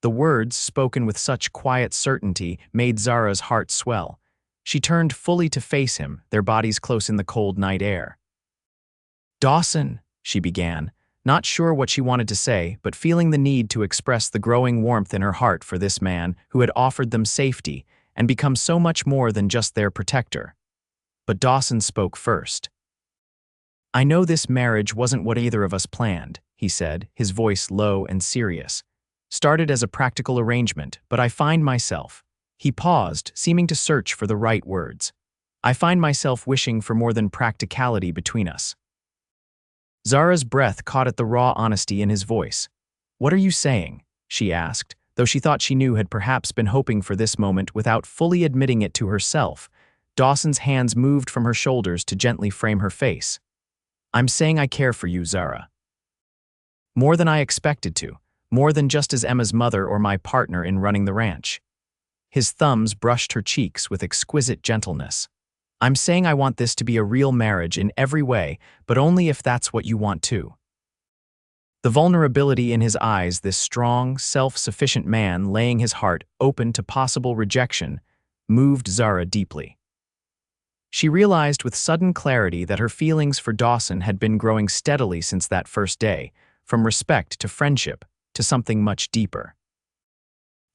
The words, spoken with such quiet certainty, made Zara's heart swell. She turned fully to face him, their bodies close in the cold night air. Dawson, she began, not sure what she wanted to say, but feeling the need to express the growing warmth in her heart for this man who had offered them safety and become so much more than just their protector. But Dawson spoke first. I know this marriage wasn't what either of us planned, he said, his voice low and serious. Started as a practical arrangement, but I find myself. He paused, seeming to search for the right words. I find myself wishing for more than practicality between us. Zara's breath caught at the raw honesty in his voice. What are you saying? She asked, though she thought she knew had perhaps been hoping for this moment without fully admitting it to herself. Dawson's hands moved from her shoulders to gently frame her face. I'm saying I care for you, Zara. More than I expected to, more than just as Emma's mother or my partner in running the ranch. His thumbs brushed her cheeks with exquisite gentleness. I'm saying I want this to be a real marriage in every way, but only if that's what you want too. The vulnerability in his eyes, this strong, self-sufficient man laying his heart open to possible rejection, moved Zara deeply. She realized with sudden clarity that her feelings for Dawson had been growing steadily since that first day, from respect to friendship to something much deeper.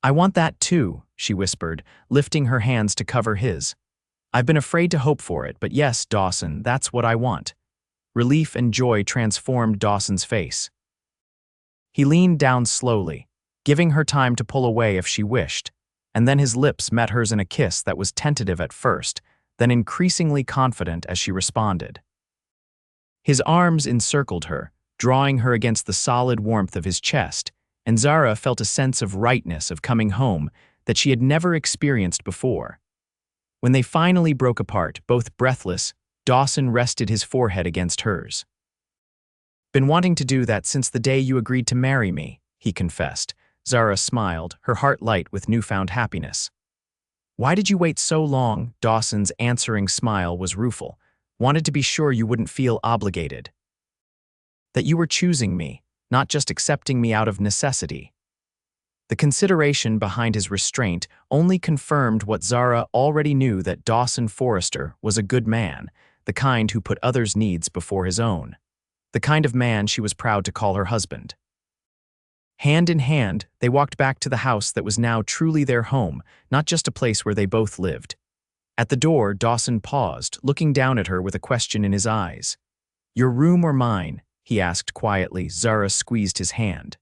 I want that too, she whispered, lifting her hands to cover his. I've been afraid to hope for it, but yes, Dawson, that's what I want. Relief and joy transformed Dawson's face. He leaned down slowly, giving her time to pull away if she wished, and then his lips met hers in a kiss that was tentative at first, then increasingly confident as she responded. His arms encircled her, drawing her against the solid warmth of his chest, and Zara felt a sense of rightness of coming home that she had never experienced before. When they finally broke apart, both breathless, Dawson rested his forehead against hers. Been wanting to do that since the day you agreed to marry me, he confessed. Zara smiled, her heart light with newfound happiness. Why did you wait so long? Dawson's answering smile was rueful. Wanted to be sure you wouldn't feel obligated. That you were choosing me, not just accepting me out of necessity. The consideration behind his restraint only confirmed what Zara already knew, that Dawson Forrester was a good man, the kind who put others' needs before his own. The kind of man she was proud to call her husband. Hand in hand, they walked back to the house that was now truly their home, not just a place where they both lived. At the door, Dawson paused, looking down at her with a question in his eyes. Your room or mine? He asked quietly. Zara squeezed his hand.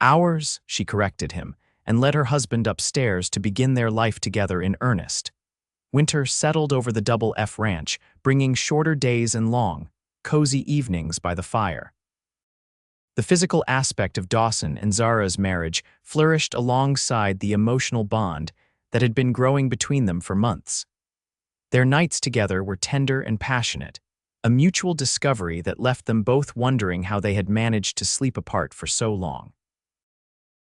Ours, she corrected him, and led her husband upstairs to begin their life together in earnest. Winter settled over the Double F Ranch, bringing shorter days and long, cozy evenings by the fire. The physical aspect of Dawson and Zara's marriage flourished alongside the emotional bond that had been growing between them for months. Their nights together were tender and passionate, a mutual discovery that left them both wondering how they had managed to sleep apart for so long.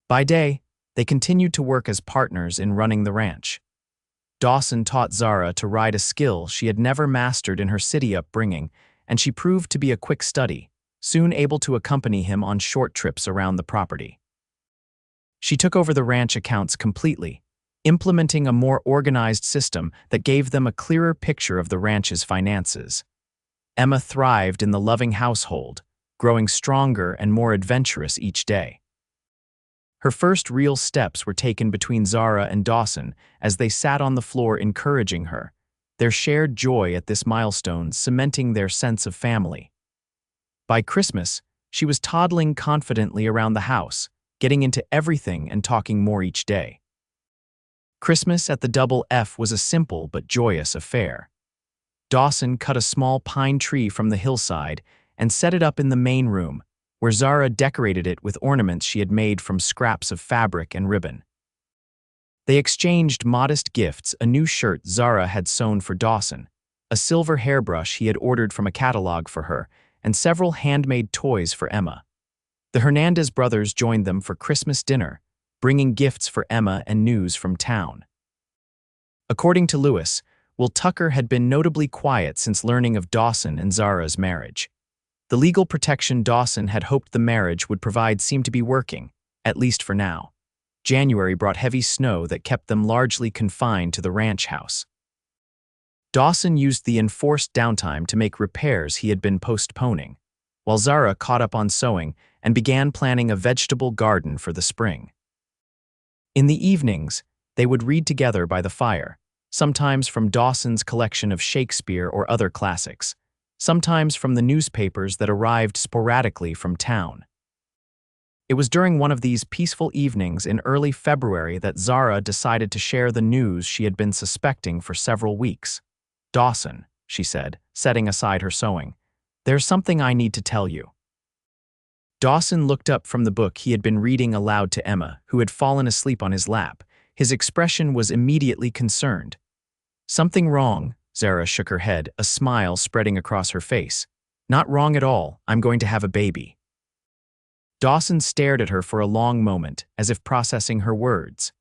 By day, they continued to work as partners in running the ranch. Dawson taught Zara to ride, a skill she had never mastered in her city upbringing, and she proved to be a quick study, soon able to accompany him on short trips around the property. She took over the ranch accounts completely, implementing a more organized system that gave them a clearer picture of the ranch's finances. Emma thrived in the loving household, growing stronger and more adventurous each day. Her first real steps were taken between Zara and Dawson as they sat on the floor encouraging her, their shared joy at this milestone cementing their sense of family. By Christmas, she was toddling confidently around the house, getting into everything and talking more each day. Christmas at the Double F was a simple but joyous affair. Dawson cut a small pine tree from the hillside and set it up in the main room, where Zara decorated it with ornaments she had made from scraps of fabric and ribbon. They exchanged modest gifts: a new shirt Zara had sewn for Dawson, a silver hairbrush he had ordered from a catalog for her, and several handmade toys for Emma. The Hernandez brothers joined them for Christmas dinner, bringing gifts for Emma and news from town. According to Lewis, Will Tucker had been notably quiet since learning of Dawson and Zara's marriage. The legal protection Dawson had hoped the marriage would provide seemed to be working, at least for now. January brought heavy snow that kept them largely confined to the ranch house. Dawson used the enforced downtime to make repairs he had been postponing, while Zara caught up on sewing and began planning a vegetable garden for the spring. In the evenings, they would read together by the fire, sometimes from Dawson's collection of Shakespeare or other classics, sometimes from the newspapers that arrived sporadically from town. It was during one of these peaceful evenings in early February that Zara decided to share the news she had been suspecting for several weeks. "Dawson," she said, setting aside her sewing, "there's something I need to tell you." Dawson looked up from the book he had been reading aloud to Emma, who had fallen asleep on his lap. His expression was immediately concerned. "Something wrong?" Zara shook her head, a smile spreading across her face. "Not wrong at all. I'm going to have a baby." Dawson stared at her for a long moment, as if processing her words.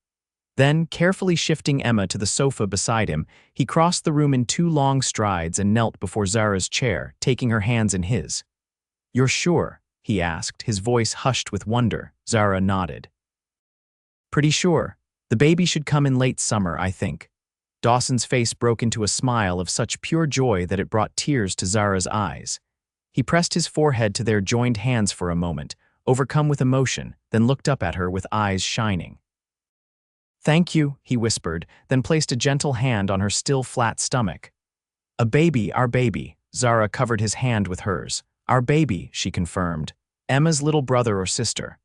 Then, carefully shifting Emma to the sofa beside him, he crossed the room in 2 long strides and knelt before Zara's chair, taking her hands in his. "You're sure?" he asked, his voice hushed with wonder. Zara nodded. "Pretty sure. The baby should come in late summer, I think." Dawson's face broke into a smile of such pure joy that it brought tears to Zara's eyes. He pressed his forehead to their joined hands for a moment, overcome with emotion, then looked up at her with eyes shining. "Thank you," he whispered, then placed a gentle hand on her still flat stomach. "A baby, our baby." Zara covered his hand with hers. "Our baby," she confirmed. "Emma's little brother or sister."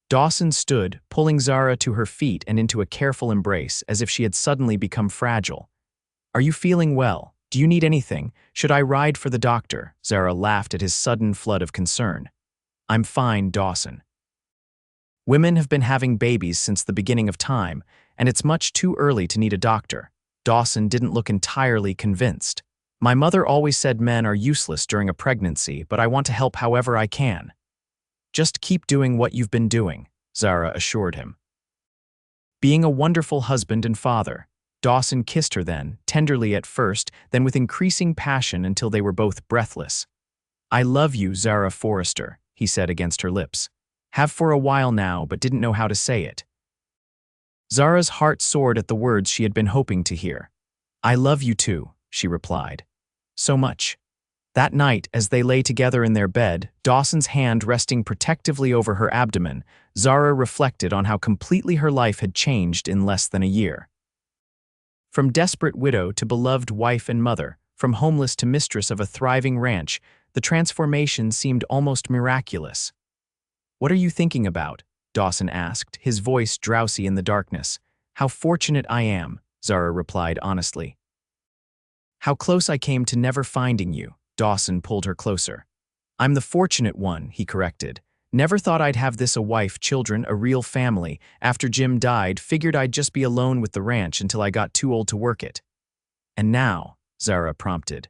Dawson stood, pulling Zara to her feet and into a careful embrace, as if she had suddenly become fragile. "Are you feeling well? Do you need anything? Should I ride for the doctor?" Zara laughed at his sudden flood of concern. "I'm fine, Dawson. Women have been having babies since the beginning of time, and it's much too early to need a doctor." Dawson didn't look entirely convinced. "My mother always said men are useless during a pregnancy, but I want to help however I can." "Just keep doing what you've been doing," Zara assured him. "Being a wonderful husband and father." Dawson kissed her then, tenderly at first, then with increasing passion until they were both breathless. "I love you, Zara Forrester," he said against her lips. "Have for a while now, but didn't know how to say it." Zara's heart soared at the words she had been hoping to hear. "I love you too," she replied. "So much." That night, as they lay together in their bed, Dawson's hand resting protectively over her abdomen, Zara reflected on how completely her life had changed in less than a year. From desperate widow to beloved wife and mother, from homeless to mistress of a thriving ranch, the transformation seemed almost miraculous. "What are you thinking about?" Dawson asked, his voice drowsy in the darkness. "How fortunate I am," Zara replied honestly. "How close I came to never finding you." Dawson pulled her closer. "I'm the fortunate one," he corrected. "Never thought I'd have this: a wife, children, a real family. After Jim died, figured I'd just be alone with the ranch until I got too old to work it." "And now," Zara prompted.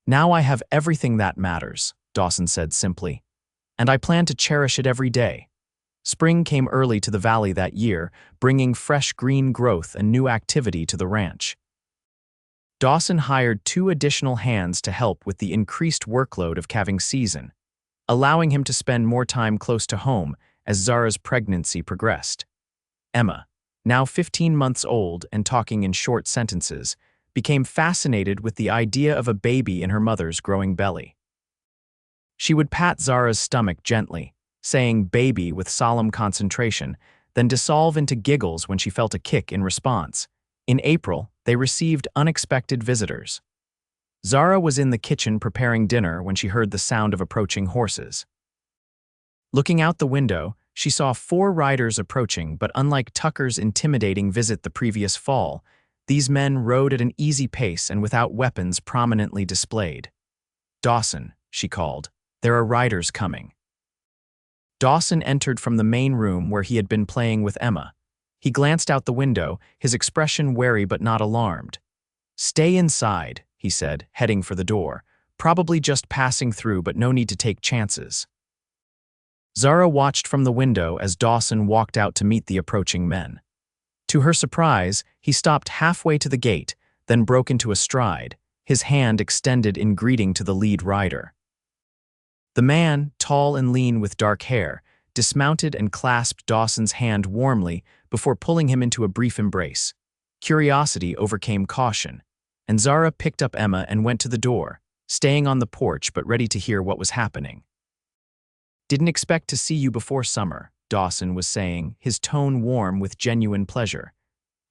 "Now I have everything that matters," Dawson said simply. "And I plan to cherish it every day." Spring came early to the valley that year, bringing fresh green growth and new activity to the ranch. Dawson hired 2 additional hands to help with the increased workload of calving season, allowing him to spend more time close to home as Zara's pregnancy progressed. Emma, now 15 months old and talking in short sentences, became fascinated with the idea of a baby in her mother's growing belly. She would pat Zara's stomach gently, saying "baby" with solemn concentration, then dissolve into giggles when she felt a kick in response. In April, they received unexpected visitors. Zara was in the kitchen preparing dinner when she heard the sound of approaching horses. Looking out the window, she saw 4 riders approaching, but unlike Tucker's intimidating visit the previous fall, These men rode at an easy pace and without weapons prominently displayed. "Dawson," she called, "there are riders coming." Dawson entered from the main room where he had been playing with Emma. He glanced out the window, his expression wary but not alarmed. "Stay inside," he said, heading for the door. "Probably just passing through, but no need to take chances." Zara watched from the window as Dawson walked out to meet the approaching men. To her surprise, he stopped halfway to the gate, then broke into a stride, his hand extended in greeting to the lead rider. The man, tall and lean with dark hair, dismounted and clasped Dawson's hand warmly before pulling him into a brief embrace. Curiosity overcame caution, and Zara picked up Emma and went to the door, staying on the porch but ready to hear what was happening. "Didn't expect to see you before summer," Dawson was saying, his tone warm with genuine pleasure.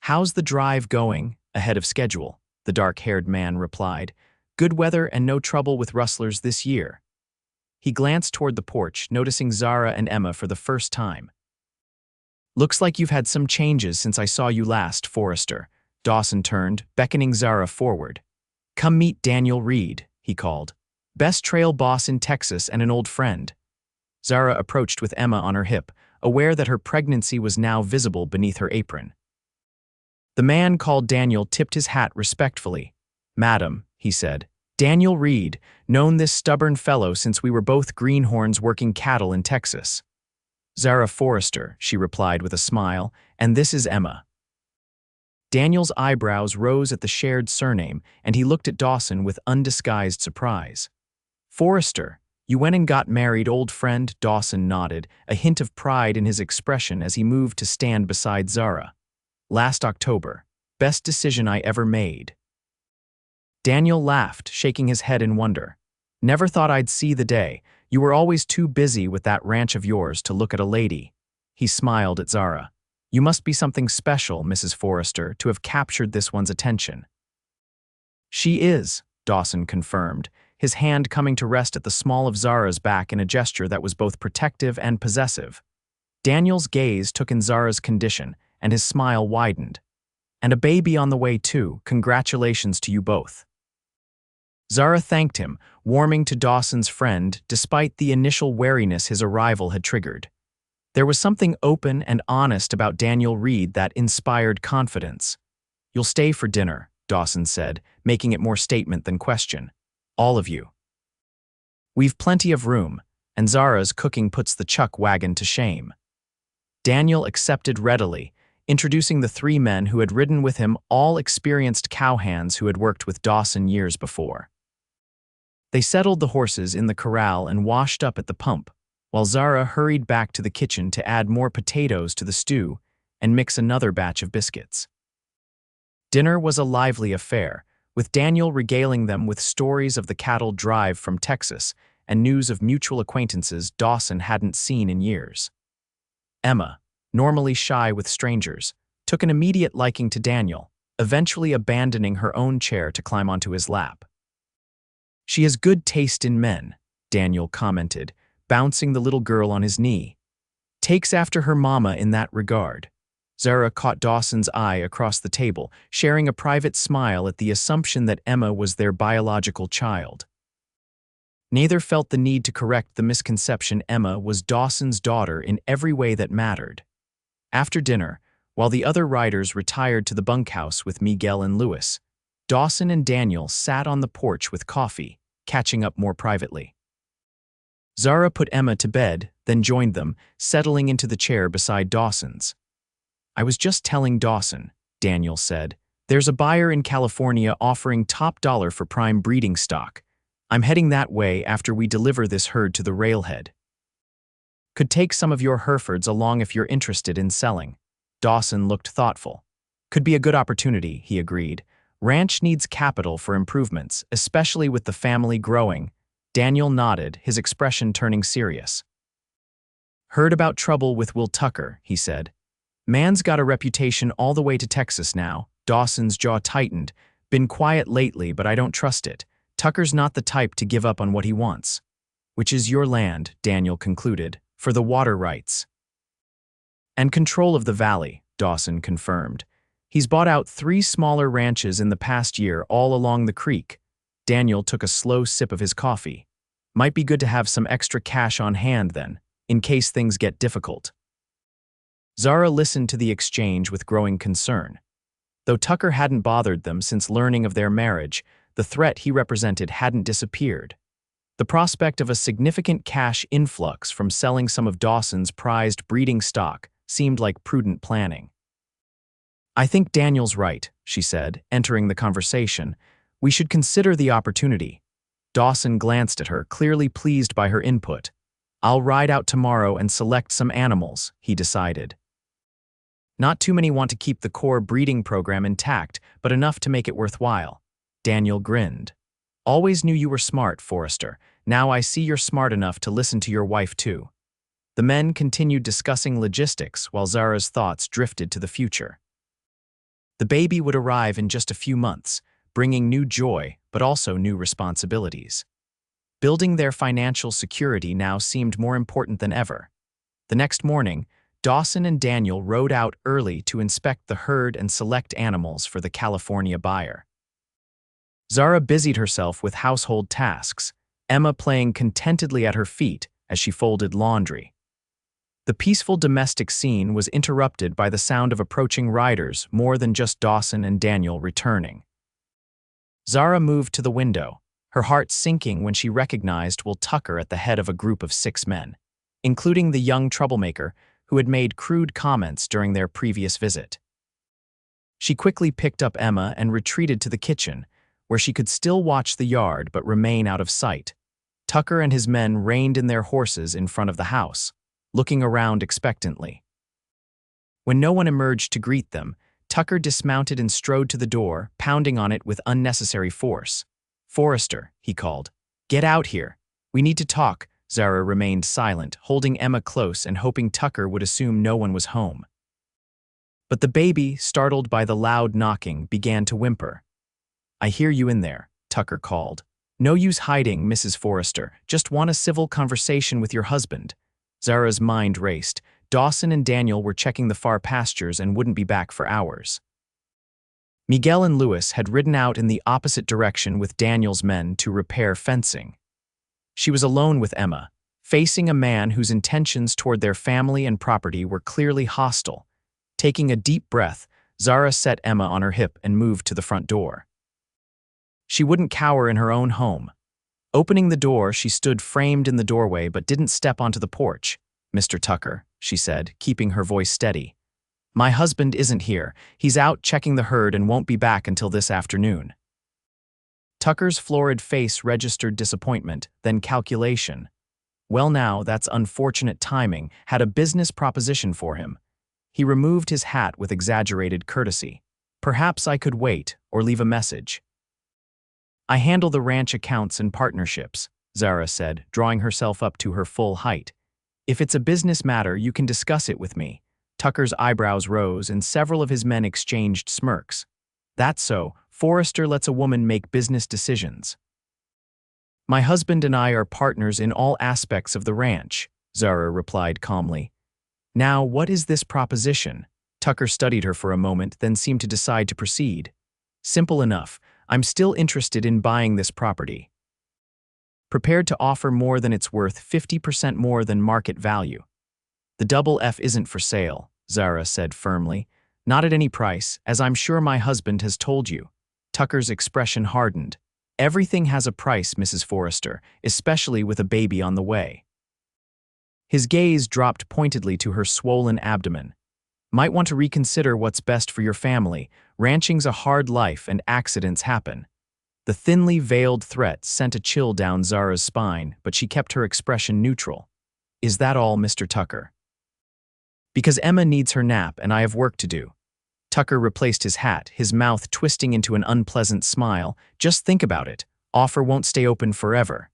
"How's the drive going?" "Ahead of schedule," the dark-haired man replied. "Good weather and no trouble with rustlers this year." He glanced toward the porch, noticing Zara and Emma for the first time. "Looks like you've had some changes since I saw you last, Forrester." Dawson turned, beckoning Zara forward. "Come meet Daniel Reed," he called. "Best trail boss in Texas and an old friend." Zara approached with Emma on her hip, aware that her pregnancy was now visible beneath her apron. The man called Daniel tipped his hat respectfully. "Madam," he said, "Daniel Reed, known this stubborn fellow since we were both greenhorns working cattle in Texas." "Zara Forrester," she replied with a smile, "and this is Emma." Daniel's eyebrows rose at the shared surname, and he looked at Dawson with undisguised surprise. "Forrester, you went and got married, old friend?" Dawson nodded, a hint of pride in his expression as he moved to stand beside Zara. "Last October. Best decision I ever made." Daniel laughed, shaking his head in wonder. "Never thought I'd see the day. You were always too busy with that ranch of yours to look at a lady." He smiled at Zara. "You must be something special, Mrs. Forrester, to have captured this one's attention." "She is," Dawson confirmed, his hand coming to rest at the small of Zara's back in a gesture that was both protective and possessive. Daniel's gaze took in Zara's condition, and his smile widened. "And a baby on the way, too. Congratulations to you both." Zara thanked him, warming to Dawson's friend despite the initial wariness his arrival had triggered. There was something open and honest about Daniel Reed that inspired confidence. "You'll stay for dinner," Dawson said, making it more statement than question. "All of you." "We've plenty of room, and Zara's cooking puts the chuck wagon to shame." Daniel accepted readily, introducing the three men who had ridden with him, all experienced cowhands who had worked with Dawson years before. They settled the horses in the corral and washed up at the pump, while Zara hurried back to the kitchen to add more potatoes to the stew and mix another batch of biscuits. Dinner was a lively affair, with Daniel regaling them with stories of the cattle drive from Texas and news of mutual acquaintances Dawson hadn't seen in years. Emma, normally shy with strangers, took an immediate liking to Daniel, eventually abandoning her own chair to climb onto his lap. "She has good taste in men," Daniel commented, bouncing the little girl on his knee. "Takes after her mama in that regard." Zara caught Dawson's eye across the table, sharing a private smile at the assumption that Emma was their biological child. Neither felt the need to correct the misconception Emma was Dawson's daughter in every way that mattered. After dinner, while the other riders retired to the bunkhouse with Miguel and Lewis, Dawson and Daniel sat on the porch with coffee, catching up more privately. Zara put Emma to bed, then joined them, settling into the chair beside Dawson's. "I was just telling Dawson," Daniel said, "there's a buyer in California offering top dollar for prime breeding stock. I'm heading that way after we deliver this herd to the railhead. Could take some of your Herefords along if you're interested in selling." Dawson looked thoughtful. "Could be a good opportunity," he agreed. "Ranch needs capital for improvements, especially with the family growing." Daniel nodded, his expression turning serious. "Heard about trouble with Will Tucker," he said. "Man's got a reputation all the way to Texas now." Dawson's jaw tightened. "Been quiet lately, but I don't trust it. Tucker's not the type to give up on what he wants." "Which is your land," Daniel concluded, "for the water rights." "And control of the valley," Dawson confirmed. He's bought out 3 smaller ranches in the past year, all along the creek. Daniel took a slow sip of his coffee. Might be good to have some extra cash on hand then, in case things get difficult. Zara listened to the exchange with growing concern. Though Tucker hadn't bothered them since learning of their marriage, the threat he represented hadn't disappeared. The prospect of a significant cash influx from selling some of Dawson's prized breeding stock seemed like prudent planning. "I think Daniel's right," she said, entering the conversation. "We should consider the opportunity." Dawson glanced at her, clearly pleased by her input. "I'll ride out tomorrow and select some animals," he decided. "Not too many want to keep the core breeding program intact, but enough to make it worthwhile." Daniel grinned. "Always knew you were smart, Forrester. Now I see you're smart enough to listen to your wife too." The men continued discussing logistics while Zara's thoughts drifted to the future. The baby would arrive in just a few months, bringing new joy but also new responsibilities. Building their financial security now seemed more important than ever. The next morning, Dawson and Daniel rode out early to inspect the herd and select animals for the California buyer. Zara busied herself with household tasks, Emma playing contentedly at her feet as she folded laundry. The peaceful domestic scene was interrupted by the sound of approaching riders, more than just Dawson and Daniel returning. Zara moved to the window, her heart sinking when she recognized Will Tucker at the head of a group of 6 men, including the young troublemaker who had made crude comments during their previous visit. She quickly picked up Emma and retreated to the kitchen, where she could still watch the yard but remain out of sight. Tucker and his men reined in their horses in front of the house, looking around expectantly. When no one emerged to greet them, Tucker dismounted and strode to the door, pounding on it with unnecessary force. "Forrester," he called. "Get out here. We need to talk." Zara remained silent, holding Emma close and hoping Tucker would assume no one was home. But the baby, startled by the loud knocking, began to whimper. "I hear you in there," Tucker called. "No use hiding, Mrs. Forrester. Just want a civil conversation with your husband." Zara's mind raced. Dawson and Daniel were checking the far pastures and wouldn't be back for hours. Miguel and Lewis had ridden out in the opposite direction with Daniel's men to repair fencing. She was alone with Emma, facing a man whose intentions toward their family and property were clearly hostile. Taking a deep breath, Zara set Emma on her hip and moved to the front door. She wouldn't cower in her own home. Opening the door, she stood framed in the doorway but didn't step onto the porch. "Mr. Tucker," she said, keeping her voice steady. "My husband isn't here. He's out checking the herd and won't be back until this afternoon." Tucker's florid face registered disappointment, then calculation. Well now, that's unfortunate timing, had a business proposition for him. He removed his hat with exaggerated courtesy. "Perhaps I could wait, or leave a message." "I handle the ranch accounts and partnerships," Zara said, drawing herself up to her full height. "If it's a business matter, you can discuss it with me." Tucker's eyebrows rose and several of his men exchanged smirks. "That's so. Forrester lets a woman make business decisions." "My husband and I are partners in all aspects of the ranch," Zara replied calmly. "Now, what is this proposition?" Tucker studied her for a moment, then seemed to decide to proceed. "Simple enough. I'm still interested in buying this property. Prepared to offer more than it's worth, 50% more than market value." "The double F isn't for sale," Zara said firmly. "Not at any price, as I'm sure my husband has told you." Tucker's expression hardened. "Everything has a price, Mrs. Forrester, especially with a baby on the way." His gaze dropped pointedly to her swollen abdomen. "Might want to reconsider what's best for your family. Ranching's a hard life and accidents happen." The thinly veiled threat sent a chill down Zara's spine, but she kept her expression neutral. "Is that all, Mr. Tucker?" "Because Emma needs her nap and I have work to do." Tucker replaced his hat, his mouth twisting into an unpleasant smile. "Just think about it. Offer won't stay open forever."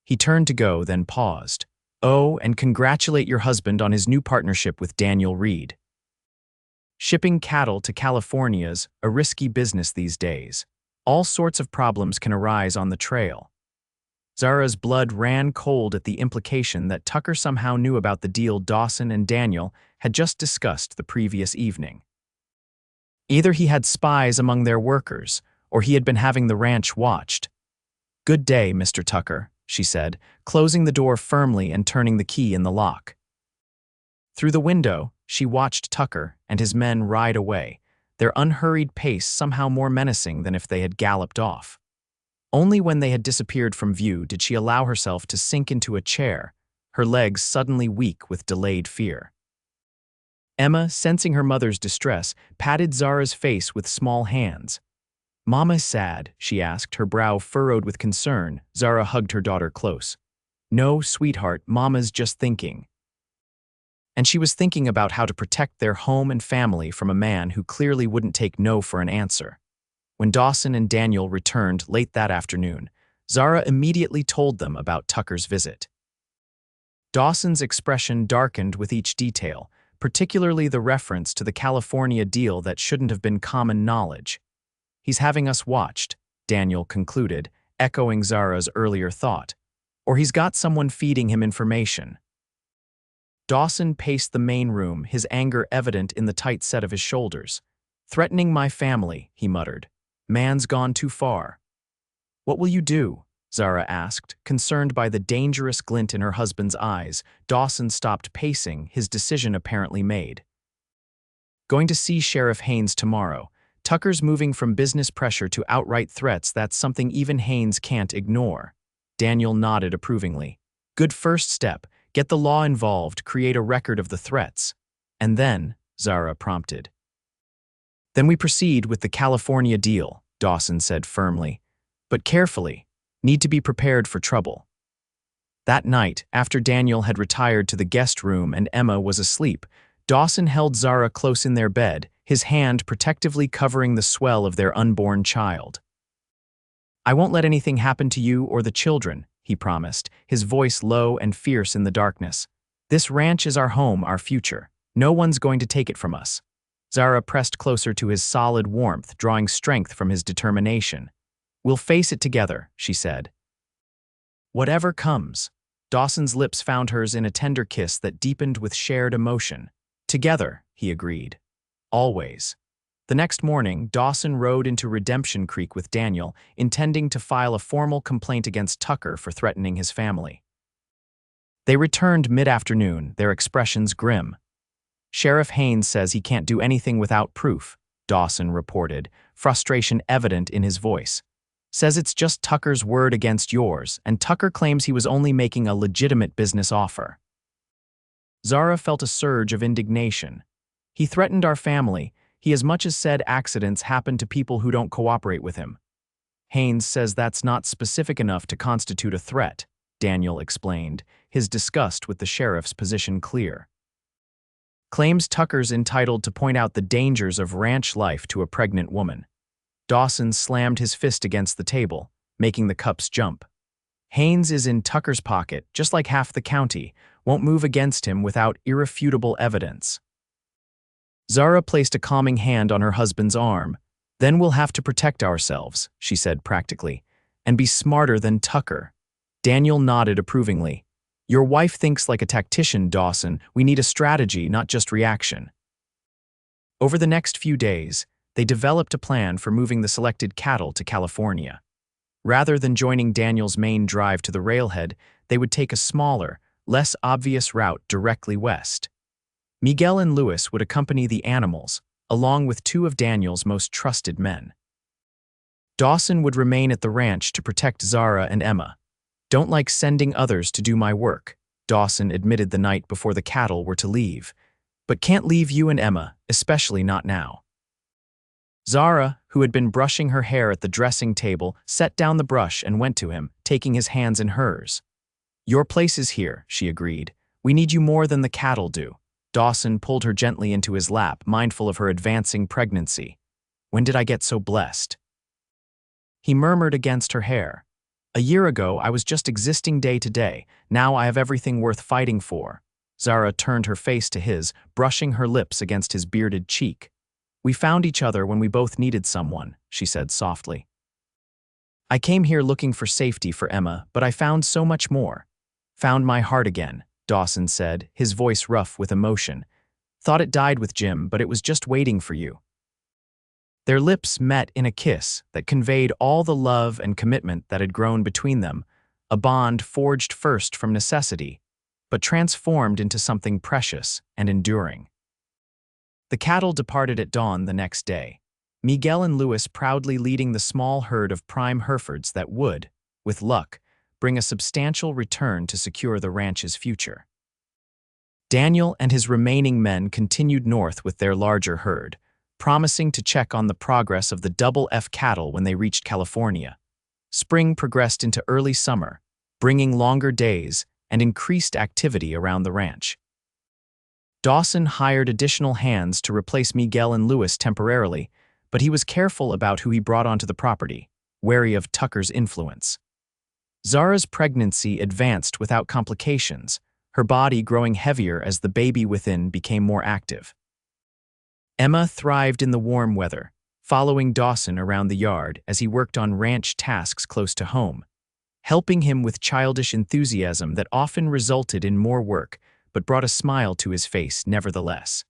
He turned to go, then paused. "Oh, and congratulate your husband on his new partnership with Daniel Reed. Shipping cattle to California's a risky business these days. All sorts of problems can arise on the trail." Zara's blood ran cold at the implication that Tucker somehow knew about the deal Dawson and Daniel had just discussed the previous evening. Either he had spies among their workers, or he had been having the ranch watched. "Good day, Mr. Tucker," she said, closing the door firmly and turning the key in the lock. Through the window, she watched Tucker and his men ride away, their unhurried pace somehow more menacing than if they had galloped off. Only when they had disappeared from view did she allow herself to sink into a chair, her legs suddenly weak with delayed fear. Emma, sensing her mother's distress, patted Zara's face with small hands. "Mama's sad?" she asked, her brow furrowed with concern. Zara hugged her daughter close. "No, sweetheart, Mama's just thinking." And she was thinking about how to protect their home and family from a man who clearly wouldn't take no for an answer. When Dawson and Daniel returned late that afternoon, Zara immediately told them about Tucker's visit. Dawson's expression darkened with each detail, particularly the reference to the California deal that shouldn't have been common knowledge. "He's having us watched," Daniel concluded, echoing Zara's earlier thought. "Or he's got someone feeding him information." Dawson paced the main room, his anger evident in the tight set of his shoulders. "Threatening my family," he muttered. "Man's gone too far." "What will you do?" Zara asked, concerned by the dangerous glint in her husband's eyes. Dawson stopped pacing, his decision apparently made. "Going to see Sheriff Haynes tomorrow. Tucker's moving from business pressure to outright threats. That's something even Haynes can't ignore." Daniel nodded approvingly. "Good first step. Get the law involved, create a record of the threats." "And then," Zara prompted. "Then we proceed with the California deal," Dawson said firmly. "But carefully. Need to be prepared for trouble." That night, after Daniel had retired to the guest room and Emma was asleep, Dawson held Zara close in their bed, his hand protectively covering the swell of their unborn child. "I won't let anything happen to you or the children," he promised, his voice low and fierce in the darkness. "This ranch is our home, our future. No one's going to take it from us." Zara pressed closer to his solid warmth, drawing strength from his determination. "We'll face it together," she said. "Whatever comes." Dawson's lips found hers in a tender kiss that deepened with shared emotion. "Together," he agreed. "Always." The next morning, Dawson rode into Redemption Creek with Daniel, intending to file a formal complaint against Tucker for threatening his family. They returned mid-afternoon, their expressions grim. "Sheriff Haynes says he can't do anything without proof," Dawson reported, frustration evident in his voice. "Says it's just Tucker's word against yours, and Tucker claims he was only making a legitimate business offer." Zara felt a surge of indignation. "He threatened our family. He as much as said accidents happen to people who don't cooperate with him." "Haynes says that's not specific enough to constitute a threat," Daniel explained, his disgust with the sheriff's position clear. "Claims Tucker's entitled to point out the dangers of ranch life to a pregnant woman." Dawson slammed his fist against the table, making the cups jump. "Haynes is in Tucker's pocket, just like half the county, won't move against him without irrefutable evidence." Zara placed a calming hand on her husband's arm. "Then we'll have to protect ourselves," she said practically, "and be smarter than Tucker." Daniel nodded approvingly. "Your wife thinks like a tactician, Dawson. We need a strategy, not just reaction." Over the next few days, they developed a plan for moving the selected cattle to California. Rather than joining Daniel's main drive to the railhead, they would take a smaller, less obvious route directly west. Miguel and Lewis would accompany the animals, along with two of Daniel's most trusted men. Dawson would remain at the ranch to protect Zara and Emma. "Don't like sending others to do my work," Dawson admitted the night before the cattle were to leave. "But can't leave you and Emma, especially not now." Zara, who had been brushing her hair at the dressing table, set down the brush and went to him, taking his hands in hers. "Your place is here," she agreed. "We need you more than the cattle do." Dawson pulled her gently into his lap, mindful of her advancing pregnancy. "When did I get so blessed?" He murmured against her hair. "A year ago, I was just existing day to day. Now I have everything worth fighting for." Zara turned her face to his, brushing her lips against his bearded cheek. "We found each other when we both needed someone," she said softly. "I came here looking for safety for Emma, but I found so much more. Found my heart again," Dawson said, his voice rough with emotion. "Thought it died with Jim, but it was just waiting for you." Their lips met in a kiss that conveyed all the love and commitment that had grown between them, a bond forged first from necessity, but transformed into something precious and enduring. The cattle departed at dawn the next day, Miguel and Louis proudly leading the small herd of prime Herefords that would, with luck, bring a substantial return to secure the ranch's future. Daniel and his remaining men continued north with their larger herd, promising to check on the progress of the Double F cattle when they reached California. Spring progressed into early summer, bringing longer days and increased activity around the ranch. Dawson hired additional hands to replace Miguel and Louis temporarily, but he was careful about who he brought onto the property, wary of Tucker's influence. Zara's pregnancy advanced without complications, her body growing heavier as the baby within became more active. Emma thrived in the warm weather, following Dawson around the yard as he worked on ranch tasks close to home, helping him with childish enthusiasm that often resulted in more work but brought a smile to his face nevertheless.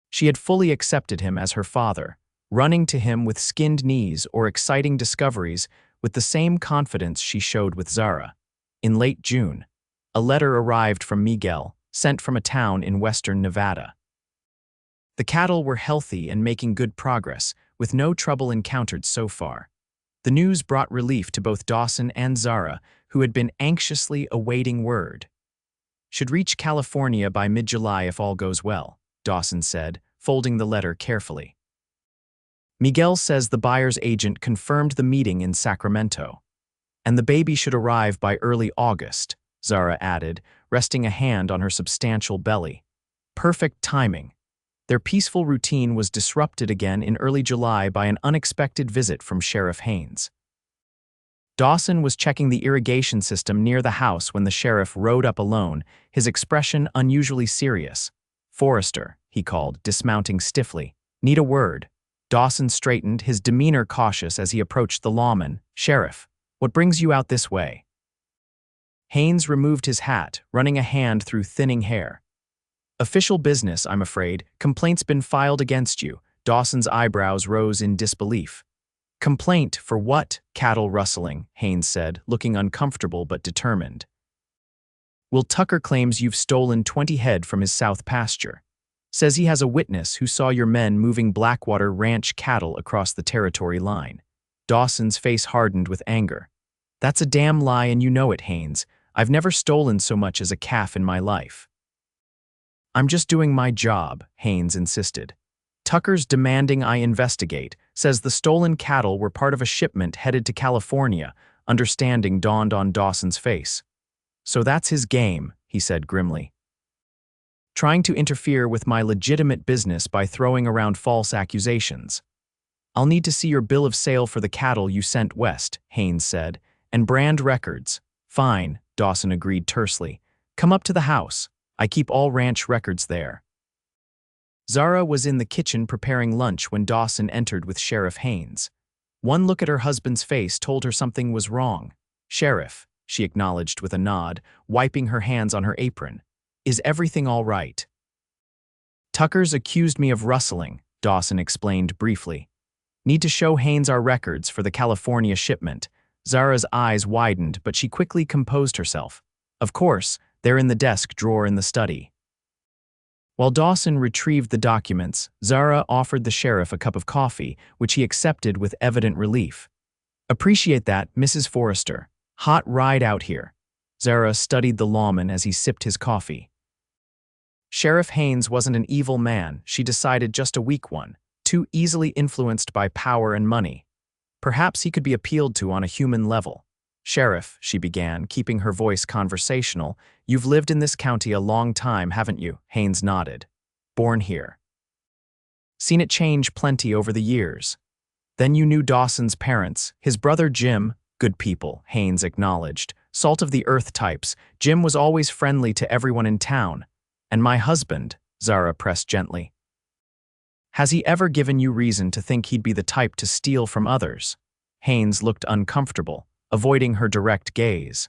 She had fully accepted him as her father, running to him with skinned knees or exciting discoveries with the same confidence she showed with Zara. In late June, a letter arrived from Miguel, sent from a town in western Nevada. The cattle were healthy and making good progress, with no trouble encountered so far. The news brought relief to both Dawson and Zara, who had been anxiously awaiting word. "Should reach California by mid-July if all goes well," Dawson said, folding the letter carefully. Miguel says the buyer's agent confirmed the meeting in Sacramento. "And the baby should arrive by early August," Zara added, resting a hand on her substantial belly. Perfect timing. Their peaceful routine was disrupted again in early July by an unexpected visit from Sheriff Haynes. Dawson was checking the irrigation system near the house when the sheriff rode up alone, his expression unusually serious. "Forrester," he called, dismounting stiffly. "Need a word." Dawson straightened, his demeanor cautious as he approached the lawman. "Sheriff, what brings you out this way?" Haynes removed his hat, running a hand through thinning hair. "Official business, I'm afraid. Complaint's been filed against you." Dawson's eyebrows rose in disbelief. "Complaint for what?" Cattle rustling, Haynes said, looking uncomfortable but determined. "Will Tucker claims you've stolen 20 head from his south pasture. Says he has a witness who saw your men moving Blackwater Ranch cattle across the territory line." Dawson's face hardened with anger. "That's a damn lie and you know it, Haynes. I've never stolen so much as a calf in my life." "I'm just doing my job," Haynes insisted. "Tucker's demanding I investigate, says the stolen cattle were part of a shipment headed to California," understanding dawned on Dawson's face. "So that's his game," he said grimly. "Trying to interfere with my legitimate business by throwing around false accusations." "I'll need to see your bill of sale for the cattle you sent west," Haynes said, "and brand records." "Fine," Dawson agreed tersely. "Come up to the house. I keep all ranch records there." Zara was in the kitchen preparing lunch when Dawson entered with Sheriff Haynes. One look at her husband's face told her something was wrong. "Sheriff," she acknowledged with a nod, wiping her hands on her apron. "Is everything all right?" "Tucker's accused me of rustling," Dawson explained briefly. "Need to show Haynes our records for the California shipment." Zara's eyes widened, but she quickly composed herself. "Of course, they're in the desk drawer in the study." While Dawson retrieved the documents, Zara offered the sheriff a cup of coffee, which he accepted with evident relief. "Appreciate that, Mrs. Forrester. Hot ride out here." Zara studied the lawman as he sipped his coffee. Sheriff Haynes wasn't an evil man, she decided, just a weak one, too easily influenced by power and money. Perhaps he could be appealed to on a human level. "Sheriff," she began, keeping her voice conversational, "you've lived in this county a long time, haven't you?" Haynes nodded. "Born here." "Seen it change plenty over the years." "Then you knew Dawson's parents, his brother Jim." "Good people," Haynes acknowledged. "Salt of the earth types. Jim was always friendly to everyone in town." "And my husband," Zara pressed gently. "Has he ever given you reason to think he'd be the type to steal from others?" Haynes looked uncomfortable, avoiding her direct gaze.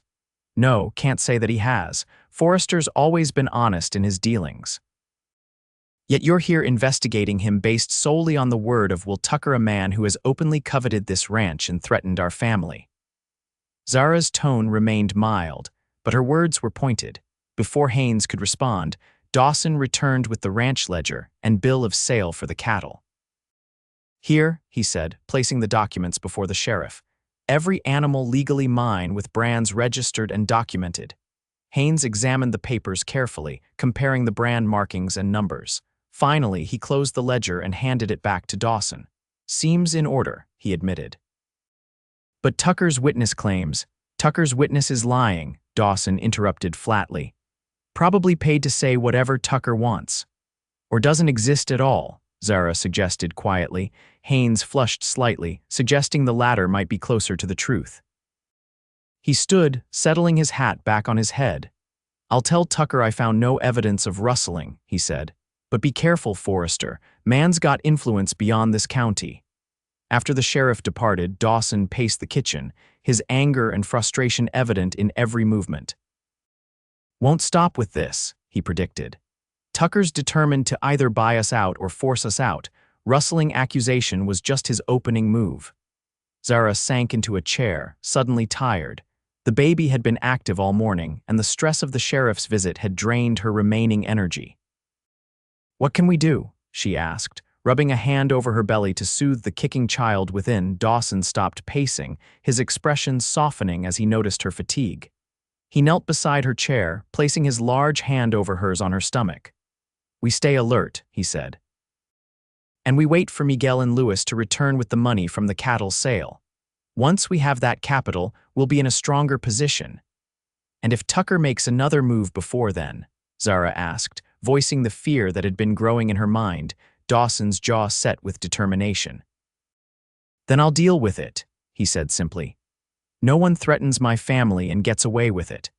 "No, can't say that he has. Forrester's always been honest in his dealings." Yet you're here investigating him based solely on the word of Will Tucker, a man who has openly coveted this ranch and threatened our family." Zara's tone remained mild, but her words were pointed. Before Haynes could respond, Dawson returned with the ranch ledger and bill of sale for the cattle. "Here," he said, placing the documents before the sheriff. "Every animal legally mine with brands registered and documented." Haynes examined the papers carefully, comparing the brand markings and numbers. Finally, he closed the ledger and handed it back to Dawson. "Seems in order," he admitted. "But Tucker's witness claims—" "Tucker's witness is lying," Dawson interrupted flatly. "Probably paid to say whatever Tucker wants. Or doesn't exist at all," Zara suggested quietly. Haynes flushed slightly, suggesting the latter might be closer to the truth. He stood, settling his hat back on his head. "I'll tell Tucker I found no evidence of rustling," he said. "But be careful, Forrester. Man's got influence beyond this county." After the sheriff departed, Dawson paced the kitchen, his anger and frustration evident in every movement. "Won't stop with this," he predicted. "Tucker's determined to either buy us out or force us out. Rustling accusation was just his opening move." Zara sank into a chair, suddenly tired. The baby had been active all morning, and the stress of the sheriff's visit had drained her remaining energy. "What can we do?" she asked, rubbing a hand over her belly to soothe the kicking child within. Dawson stopped pacing, his expression softening as he noticed her fatigue. He knelt beside her chair, placing his large hand over hers on her stomach. "We stay alert," he said. "And we wait for Miguel and Lewis to return with the money from the cattle sale. Once we have that capital, we'll be in a stronger position." "And if Tucker makes another move before then?" Zara asked, voicing the fear that had been growing in her mind. Dawson's jaw set with determination. "Then I'll deal with it," he said simply. "No one threatens my family and gets away with it."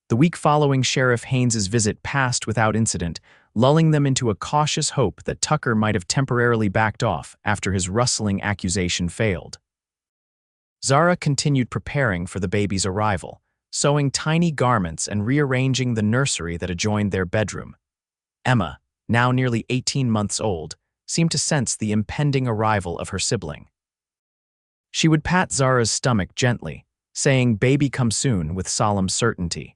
The week following Sheriff Haynes's visit passed without incident, lulling them into a cautious hope that Tucker might have temporarily backed off after his rustling accusation failed. Zara continued preparing for the baby's arrival, sewing tiny garments and rearranging the nursery that adjoined their bedroom. Emma, now nearly 18 months old, seemed to sense the impending arrival of her sibling. She would pat Zara's stomach gently, saying, "Baby come soon," with solemn certainty.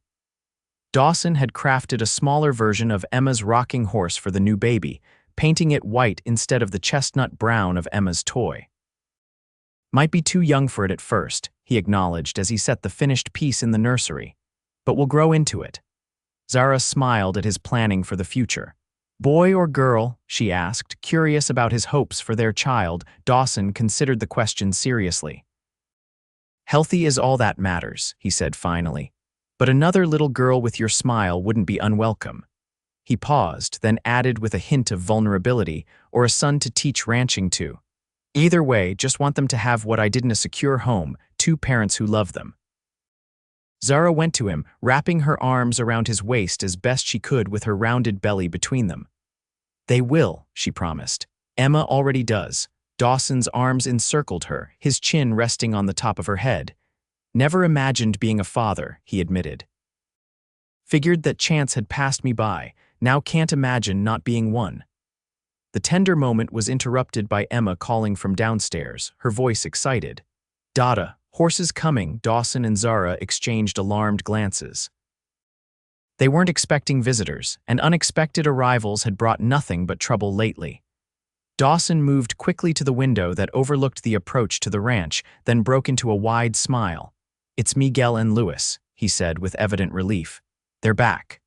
Dawson had crafted a smaller version of Emma's rocking horse for the new baby, painting it white instead of the chestnut brown of Emma's toy. "Might be too young for it at first," he acknowledged as he set the finished piece in the nursery. "But we'll grow into it." Zara smiled at his planning for the future. "Boy or girl?" she asked, curious about his hopes for their child. Dawson considered the question seriously. "Healthy is all that matters," he said finally. "But another little girl with your smile wouldn't be unwelcome." He paused, then added with a hint of vulnerability, "or a son to teach ranching to. Either way, just want them to have what I did in a secure home, two parents who love them." Zara went to him, wrapping her arms around his waist as best she could with her rounded belly between them. "They will," she promised. "Emma already does." Dawson's arms encircled her, his chin resting on the top of her head. "Never imagined being a father," he admitted. "Figured that chance had passed me by, now can't imagine not being one." The tender moment was interrupted by Emma calling from downstairs, her voice excited. "Dada, horses coming." Dawson and Zara exchanged alarmed glances. They weren't expecting visitors, and unexpected arrivals had brought nothing but trouble lately. Dawson moved quickly to the window that overlooked the approach to the ranch, then broke into a wide smile. "It's Miguel and Lewis," he said with evident relief. "They're back."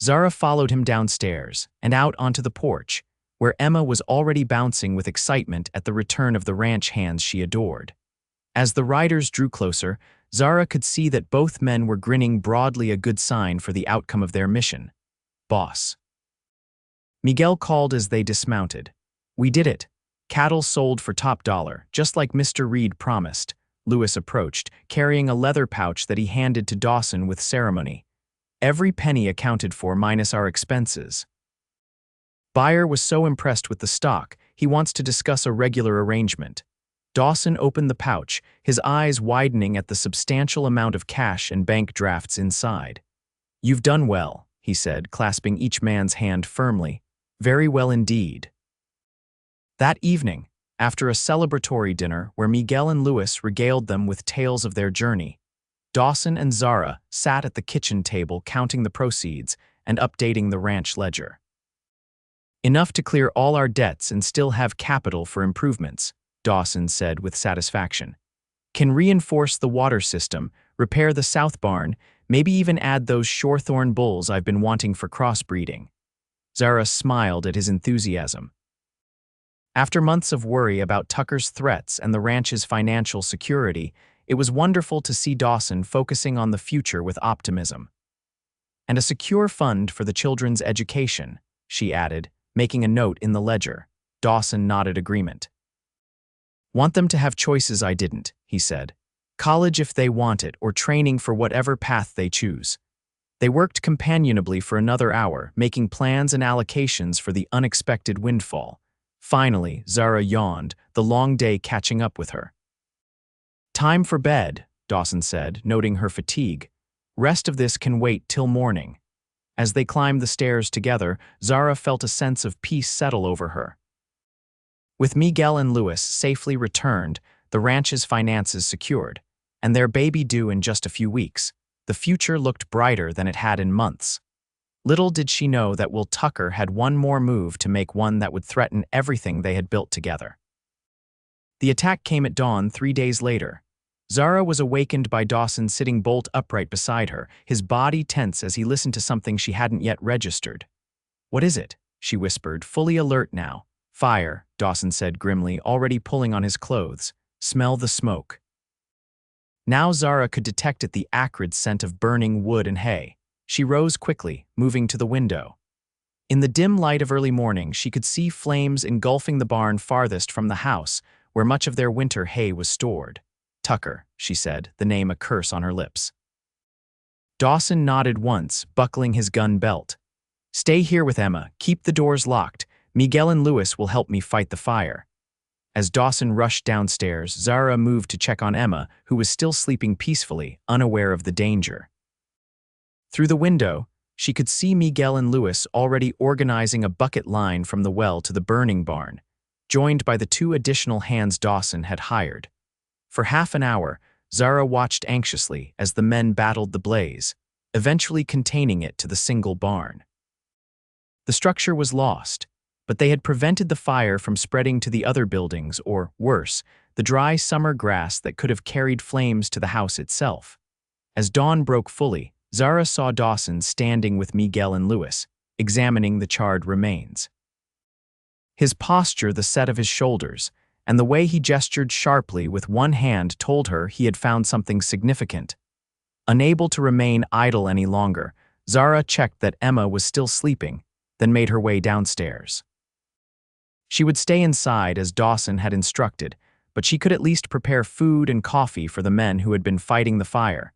Zara followed him downstairs and out onto the porch, where Emma was already bouncing with excitement at the return of the ranch hands she adored. As the riders drew closer, Zara could see that both men were grinning broadly, a good sign for the outcome of their mission. "Boss." Miguel called as they dismounted. "We did it. Cattle sold for top dollar, just like Mr. Reed promised." Lewis approached, carrying a leather pouch that he handed to Dawson with ceremony. "Every penny accounted for minus our expenses." Buyer was so impressed with the stock, he wants to discuss a regular arrangement. Dawson opened the pouch, his eyes widening at the substantial amount of cash and bank drafts inside. "You've done well," he said, clasping each man's hand firmly. Very well indeed. That evening, after a celebratory dinner where Miguel and Lewis regaled them with tales of their journey, Dawson and Zara sat at the kitchen table counting the proceeds and updating the ranch ledger. Enough to clear all our debts and still have capital for improvements, Dawson said with satisfaction. Can reinforce the water system, repair the south barn, maybe even add those shorethorn bulls I've been wanting for crossbreeding. Zara smiled at his enthusiasm. After months of worry about Tucker's threats and the ranch's financial security, it was wonderful to see Dawson focusing on the future with optimism. And a secure fund for the children's education, she added, making a note in the ledger. Dawson nodded agreement. Want them to have choices I didn't, he said. College if they want it, or training for whatever path they choose. They worked companionably for another hour, making plans and allocations for the unexpected windfall. Finally, Zara yawned, the long day catching up with her. Time for bed, Dawson said, noting her fatigue. Rest of this can wait till morning. As they climbed the stairs together, Zara felt a sense of peace settle over her. With Miguel and Lewis safely returned, the ranch's finances secured, and their baby due in just a few weeks, the future looked brighter than it had in months. Little did she know that Will Tucker had one more move to make, one that would threaten everything they had built together. The attack came at dawn 3 days later. Zara was awakened by Dawson sitting bolt upright beside her, his body tense as he listened to something she hadn't yet registered. What is it? She whispered, fully alert now. Fire, Dawson said grimly, already pulling on his clothes. Smell the smoke. Now Zara could detect it, the acrid scent of burning wood and hay. She rose quickly, moving to the window. In the dim light of early morning, she could see flames engulfing the barn farthest from the house, where much of their winter hay was stored. Tucker, she said, the name a curse on her lips. Dawson nodded once, buckling his gun belt. Stay here with Emma, keep the doors locked. Miguel and Lewis will help me fight the fire. As Dawson rushed downstairs, Zara moved to check on Emma, who was still sleeping peacefully, unaware of the danger. Through the window, she could see Miguel and Lewis already organizing a bucket line from the well to the burning barn, joined by the 2 additional hands Dawson had hired. For half an hour, Zara watched anxiously as the men battled the blaze, eventually containing it to the single barn. The structure was lost, but they had prevented the fire from spreading to the other buildings or, worse, the dry summer grass that could have carried flames to the house itself. As dawn broke fully, Zara saw Dawson standing with Miguel and Lewis, examining the charred remains. His posture, the set of his shoulders, and the way he gestured sharply with one hand told her he had found something significant. Unable to remain idle any longer, Zara checked that Emma was still sleeping, then made her way downstairs. She would stay inside as Dawson had instructed, but she could at least prepare food and coffee for the men who had been fighting the fire.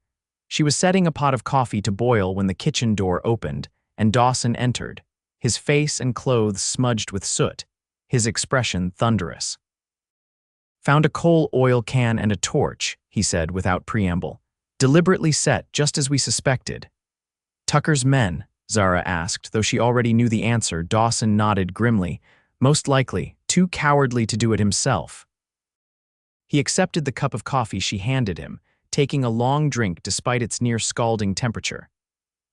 She was setting a pot of coffee to boil when the kitchen door opened, and Dawson entered, his face and clothes smudged with soot, his expression thunderous. Found a coal oil can and a torch, he said without preamble, deliberately set just as we suspected. Tucker's men, Zara asked, though she already knew the answer. Dawson nodded grimly, most likely, too cowardly to do it himself. He accepted the cup of coffee she handed him, taking a long drink despite its near-scalding temperature.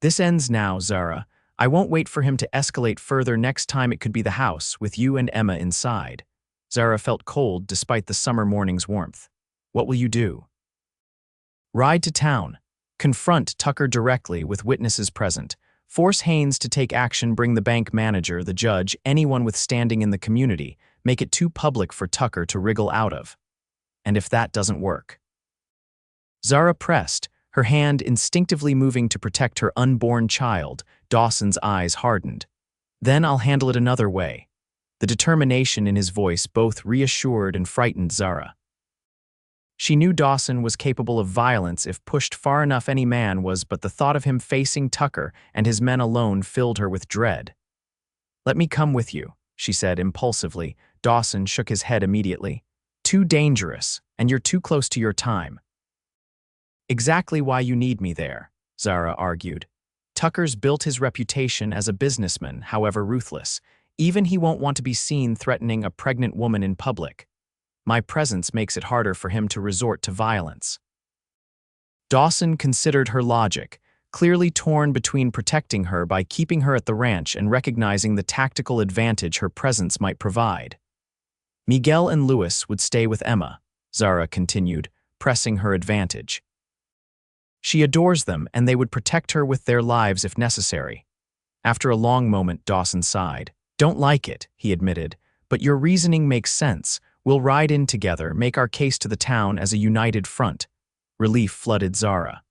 This ends now, Zara. I won't wait for him to escalate further. Next time it could be the house, with you and Emma inside. Zara felt cold despite the summer morning's warmth. What will you do? Ride to town. Confront Tucker directly with witnesses present. Force Haynes to take action. Bring the bank manager, the judge, anyone with standing in the community. Make it too public for Tucker to wriggle out of. And if that doesn't work? Zara pressed, her hand instinctively moving to protect her unborn child. Dawson's eyes hardened. Then I'll handle it another way. The determination in his voice both reassured and frightened Zara. She knew Dawson was capable of violence if pushed far enough. Any man was, but the thought of him facing Tucker and his men alone filled her with dread. Let me come with you, she said impulsively. Dawson shook his head immediately. Too dangerous, and you're too close to your time. Exactly why you need me there, Zara argued. Tucker's built his reputation as a businessman, however ruthless. Even he won't want to be seen threatening a pregnant woman in public. My presence makes it harder for him to resort to violence." Dawson considered her logic, clearly torn between protecting her by keeping her at the ranch and recognizing the tactical advantage her presence might provide. "Miguel and Louis would stay with Emma," Zara continued, pressing her advantage. "She adores them, and they would protect her with their lives if necessary." After a long moment, Dawson sighed. "Don't like it," he admitted, "but your reasoning makes sense. We'll ride in together, make our case to the town as a united front." Relief flooded Zara.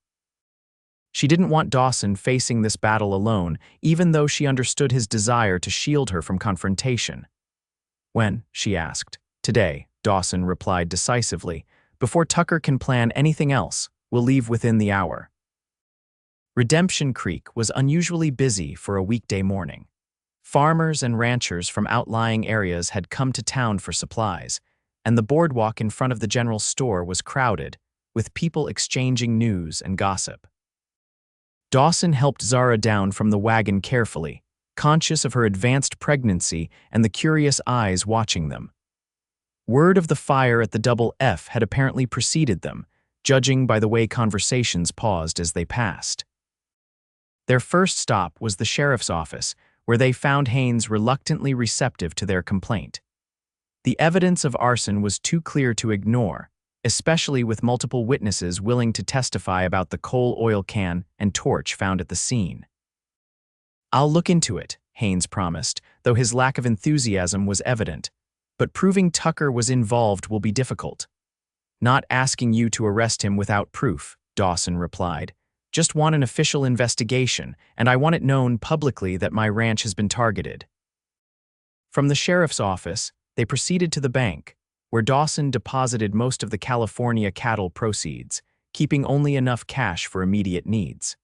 She didn't want Dawson facing this battle alone, even though she understood his desire to shield her from confrontation. "When?" she asked. "Today," Dawson replied decisively. "Before Tucker can plan anything else, we'll leave within the hour." Redemption Creek was unusually busy for a weekday morning. Farmers and ranchers from outlying areas had come to town for supplies, and the boardwalk in front of the general store was crowded, with people exchanging news and gossip. Dawson helped Zara down from the wagon carefully, conscious of her advanced pregnancy and the curious eyes watching them. Word of the fire at the Double F had apparently preceded them, judging by the way conversations paused as they passed. Their first stop was the sheriff's office, where they found Haynes reluctantly receptive to their complaint. The evidence of arson was too clear to ignore, especially with multiple witnesses willing to testify about the coal oil can and torch found at the scene. "I'll look into it," Haynes promised, though his lack of enthusiasm was evident. "But proving Tucker was involved will be difficult." "Not asking you to arrest him without proof," Dawson replied. "Just want an official investigation, and I want it known publicly that my ranch has been targeted." From the sheriff's office, they proceeded to the bank, where Dawson deposited most of the California cattle proceeds, keeping only enough cash for immediate needs.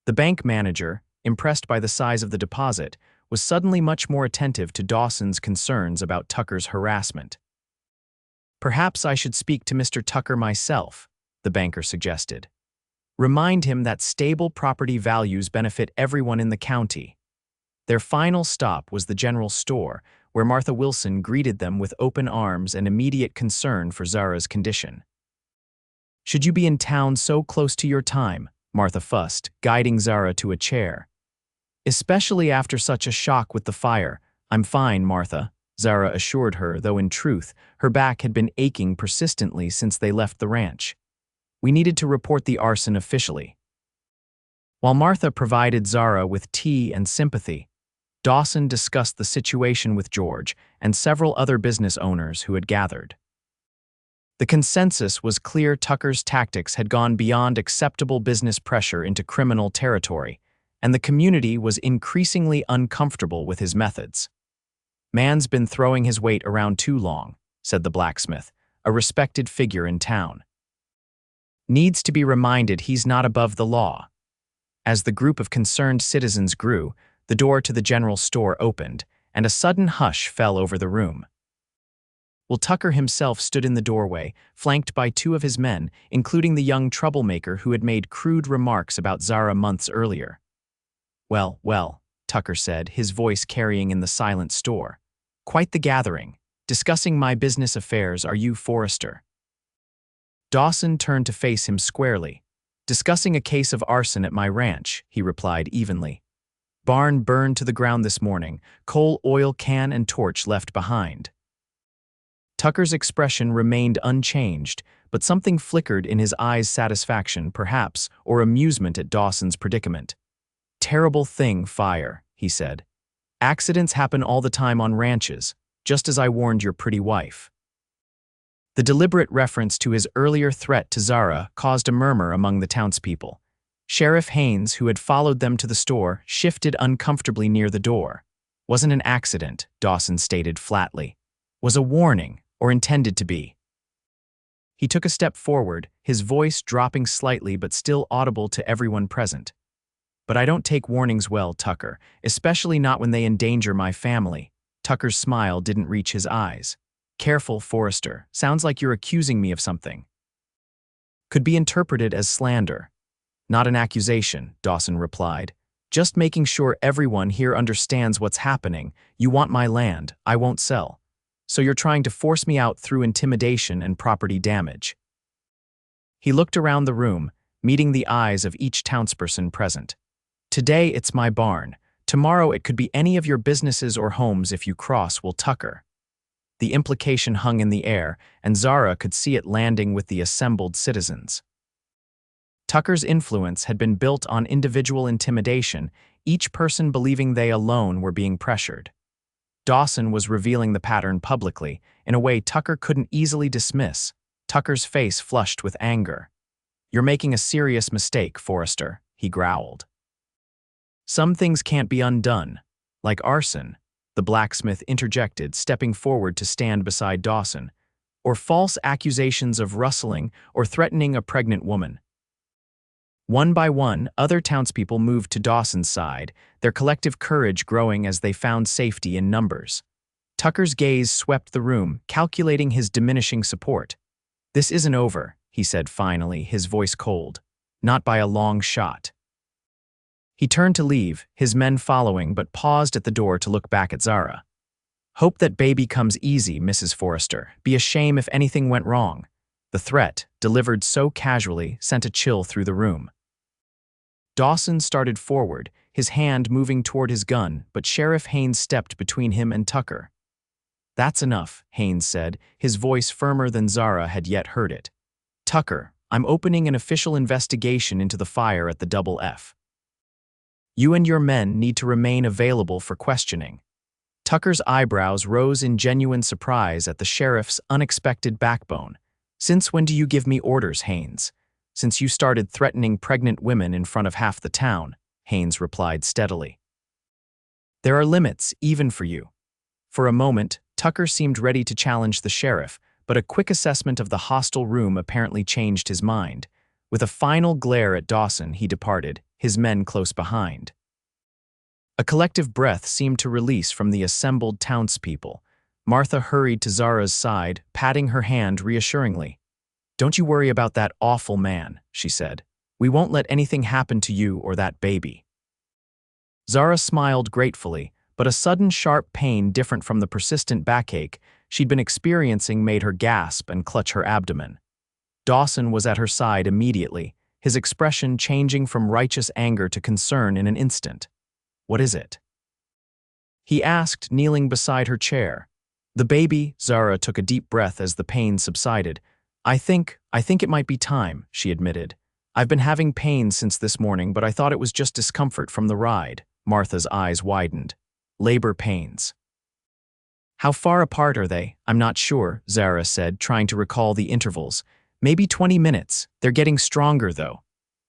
The bank manager, impressed by the size of the deposit, was suddenly much more attentive to Dawson's concerns about Tucker's harassment. "Perhaps I should speak to Mr. Tucker myself," the banker suggested. "Remind him that stable property values benefit everyone in the county." Their final stop was the general store, where Martha Wilson greeted them with open arms and immediate concern for Zara's condition. "Should you be in town so close to your time?" Martha fussed, guiding Zara to a chair. "Especially after such a shock with the fire." "I'm fine, Martha," Zara assured her, though in truth, her back had been aching persistently since they left the ranch. "We needed to report the arson officially." While Martha provided Zara with tea and sympathy, Dawson discussed the situation with George and several other business owners who had gathered. The consensus was clear: Tucker's tactics had gone beyond acceptable business pressure into criminal territory, and the community was increasingly uncomfortable with his methods. "Man's been throwing his weight around too long," said the blacksmith, a respected figure in town. "Needs to be reminded he's not above the law." As the group of concerned citizens grew, the door to the general store opened, and a sudden hush fell over the room. Tucker himself stood in the doorway, flanked by two of his men, including the young troublemaker who had made crude remarks about Zara months earlier. "Well, well," Tucker said, his voice carrying in the silent store. "Quite the gathering. Discussing my business affairs, are you, Forrester?" Dawson turned to face him squarely. "Discussing a case of arson at my ranch," he replied evenly. "Barn burned to the ground this morning, coal oil can and torch left behind." Tucker's expression remained unchanged, but something flickered in his eyes: satisfaction, perhaps, or amusement at Dawson's predicament. "Terrible thing, fire," he said. "Accidents happen all the time on ranches, just as I warned your pretty wife." The deliberate reference to his earlier threat to Zara caused a murmur among the townspeople. Sheriff Haynes, who had followed them to the store, shifted uncomfortably near the door. "Wasn't an accident," Dawson stated flatly. "Was a warning, or intended to be." He took a step forward, his voice dropping slightly but still audible to everyone present. "But I don't take warnings well, Tucker, especially not when they endanger my family." Tucker's smile didn't reach his eyes. "Careful, Forrester. Sounds like you're accusing me of something." "Could be interpreted as slander." "Not an accusation," Dawson replied. Just making sure everyone here understands what's happening. You want my land, I won't sell. So you're trying to force me out through intimidation and property damage." He looked around the room, meeting the eyes of each townsperson present. "Today it's my barn. Tomorrow it could be any of your businesses or homes if you cross, will Tucker." The implication hung in the air, and Zara could see it landing with the assembled citizens. Tucker's influence had been built on individual intimidation, each person believing they alone were being pressured. Dawson was revealing the pattern publicly, in a way Tucker couldn't easily dismiss. Tucker's face flushed with anger. "You're making a serious mistake, Forrester," he growled. "Some things can't be undone, like arson," the blacksmith interjected, stepping forward to stand beside Dawson, "or false accusations of rustling or threatening a pregnant woman." One by one, other townspeople moved to Dawson's side, their collective courage growing as they found safety in numbers. Tucker's gaze swept the room, calculating his diminishing support. "This isn't over," he said finally, his voice cold. "Not by a long shot." He turned to leave, his men following, but paused at the door to look back at Zara. "Hope that baby comes easy, Mrs. Forrester. Be a shame if anything went wrong." The threat, delivered so casually, sent a chill through the room. Dawson started forward, his hand moving toward his gun, but Sheriff Haynes stepped between him and Tucker. "That's enough," Haynes said, his voice firmer than Zara had yet heard it. "Tucker, I'm opening an official investigation into the fire at the Double F. You and your men need to remain available for questioning." Tucker's eyebrows rose in genuine surprise at the sheriff's unexpected backbone. "Since when do you give me orders, Haynes?" "Since you started threatening pregnant women in front of half the town," Haynes replied steadily. "There are limits, even for you." For a moment, Tucker seemed ready to challenge the sheriff, but a quick assessment of the hostile room apparently changed his mind. With a final glare at Dawson, he departed, his men close behind. A collective breath seemed to release from the assembled townspeople. Martha hurried to Zara's side, patting her hand reassuringly. "Don't you worry about that awful man," she said. "We won't let anything happen to you or that baby." Zara smiled gratefully, but a sudden sharp pain different from the persistent backache she'd been experiencing made her gasp and clutch her abdomen. Dawson was at her side immediately, his expression changing from righteous anger to concern in an instant. "What is it?" he asked, kneeling beside her chair. "The baby," Zara took a deep breath as the pain subsided. I think it might be time," she admitted. "I've been having pains since this morning, but I thought it was just discomfort from the ride." Martha's eyes widened. "Labor pains." "How far apart are they?" "I'm not sure," Zara said, trying to recall the intervals. "Maybe 20 minutes. They're getting stronger, though."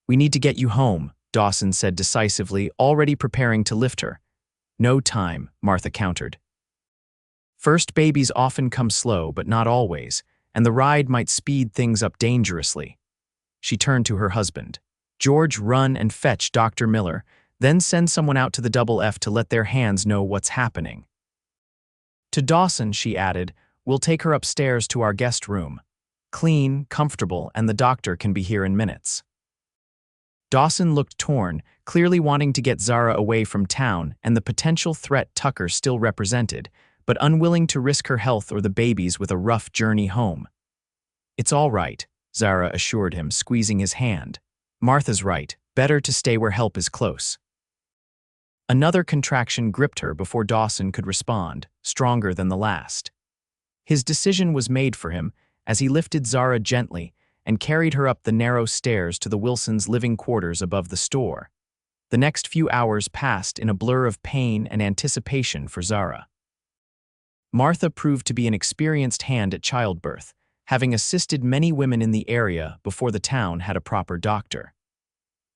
"We need to get you home," Dawson said decisively, already preparing to lift her. "No time," Martha countered. "First babies often come slow, but not always, and the ride might speed things up dangerously." She turned to her husband. "George, run and fetch Dr. Miller, then send someone out to the Double F to let their hands know what's happening." To Dawson, she added, "We'll take her upstairs to our guest room. Clean, comfortable, and the doctor can be here in minutes." Dawson looked torn, clearly wanting to get Zara away from town and the potential threat Tucker still represented, but unwilling to risk her health or the baby's with a rough journey home. "It's all right," Zara assured him, squeezing his hand. "Martha's right, better to stay where help is close." Another contraction gripped her before Dawson could respond, stronger than the last. His decision was made for him as he lifted Zara gently and carried her up the narrow stairs to the Wilsons' living quarters above the store. The next few hours passed in a blur of pain and anticipation for Zara. Martha proved to be an experienced hand at childbirth, having assisted many women in the area before the town had a proper doctor.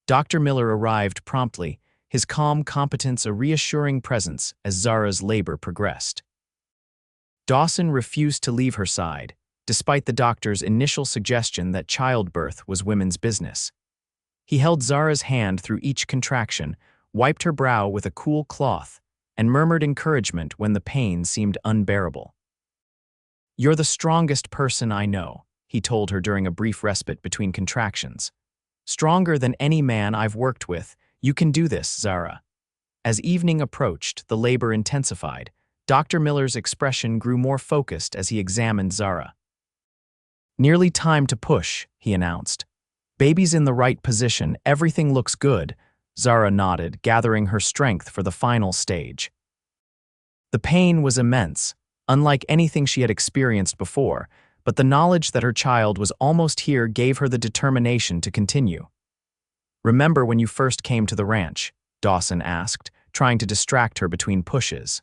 Dr. Miller arrived promptly, his calm competence a reassuring presence as Zara's labor progressed. Dawson refused to leave her side, despite the doctor's initial suggestion that childbirth was women's business. He held Zara's hand through each contraction, wiped her brow with a cool cloth, and murmured encouragement when the pain seemed unbearable. "You're the strongest person I know," he told her during a brief respite between contractions. "Stronger than any man I've worked with. You can do this, Zara. As evening approached, the labor intensified. Dr. Miller's expression grew more focused as he examined Zara. Nearly time to push, he announced. Baby's in the right position, everything looks good. Zara nodded, gathering her strength for the final stage. The pain was immense, unlike anything she had experienced before, but the knowledge that her child was almost here gave her the determination to continue. Remember when you first came to the ranch? Dawson asked, trying to distract her between pushes.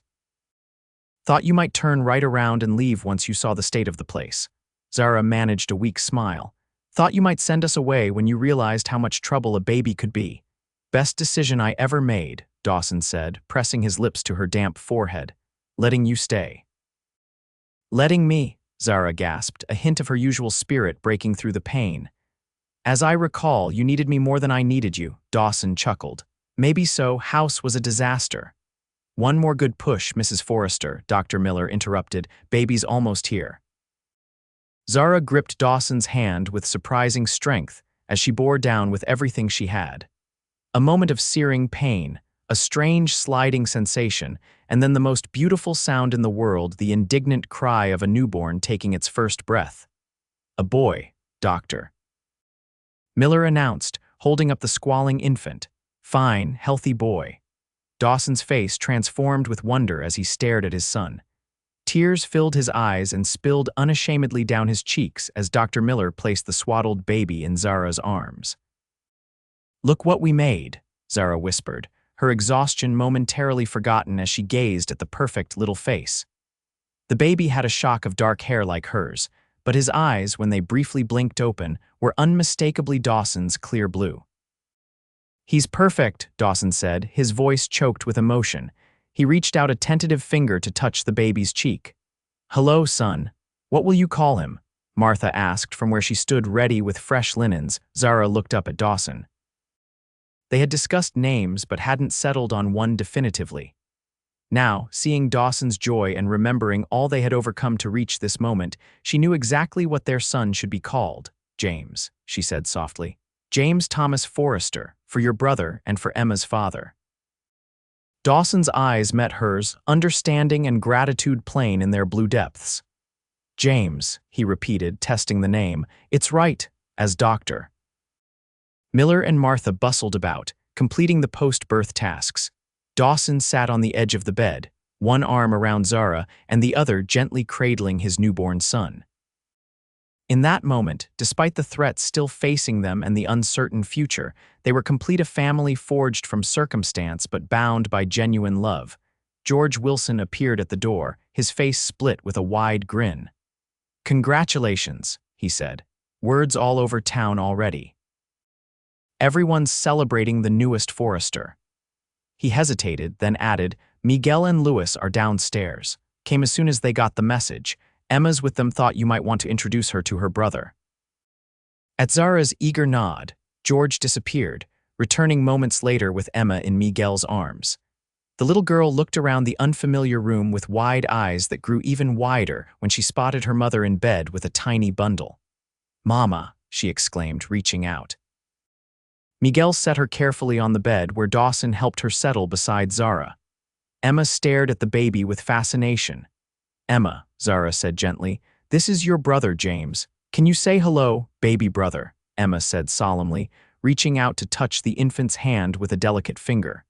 Thought you might turn right around and leave once you saw the state of the place. Zara managed a weak smile. Thought you might send us away when you realized how much trouble a baby could be. Best decision I ever made, Dawson said, pressing his lips to her damp forehead. Letting you stay. Letting me, Zara gasped, a hint of her usual spirit breaking through the pain. As I recall, you needed me more than I needed you, Dawson chuckled. Maybe so, house was a disaster. One more good push, Mrs. Forrester, Dr. Miller interrupted. Baby's almost here. Zara gripped Dawson's hand with surprising strength as she bore down with everything she had. A moment of searing pain, a strange sliding sensation, and then the most beautiful sound in the world, the indignant cry of a newborn taking its first breath. A boy, Doctor. Miller announced, holding up the squalling infant. Fine, healthy boy. Dawson's face transformed with wonder as he stared at his son. Tears filled his eyes and spilled unashamedly down his cheeks as Dr. Miller placed the swaddled baby in Zara's arms. Look what we made, Zara whispered, her exhaustion momentarily forgotten as she gazed at the perfect little face. The baby had a shock of dark hair like hers, but his eyes, when they briefly blinked open, were unmistakably Dawson's clear blue. He's perfect, Dawson said, his voice choked with emotion. He reached out a tentative finger to touch the baby's cheek. Hello, son. What will you call him? Martha asked from where she stood ready with fresh linens. Zara looked up at Dawson. They had discussed names but hadn't settled on one definitively. Now, seeing Dawson's joy and remembering all they had overcome to reach this moment, she knew exactly what their son should be called. James, she said softly. James Thomas Forrester, for your brother and for Emma's father. Dawson's eyes met hers, understanding and gratitude plain in their blue depths. James, he repeated, testing the name. It's right, as doctor. Miller and Martha bustled about, completing the post-birth tasks. Dawson sat on the edge of the bed, one arm around Zara and the other gently cradling his newborn son. In that moment, despite the threats still facing them and the uncertain future, they were complete, a family forged from circumstance but bound by genuine love. George Wilson appeared at the door, his face split with a wide grin. Congratulations, he said. Words all over town already. Everyone's celebrating the newest Forrester. He hesitated, then added, Miguel and Louis are downstairs. Came as soon as they got the message. Emma's with them, thought you might want to introduce her to her brother. At Zara's eager nod, George disappeared, returning moments later with Emma in Miguel's arms. The little girl looked around the unfamiliar room with wide eyes that grew even wider when she spotted her mother in bed with a tiny bundle. Mama, she exclaimed, reaching out. Miguel set her carefully on the bed where Dawson helped her settle beside Zara. Emma stared at the baby with fascination. Emma, Zara said gently, this is your brother, James. Can you say hello, baby brother? Emma said solemnly, reaching out to touch the infant's hand with a delicate finger.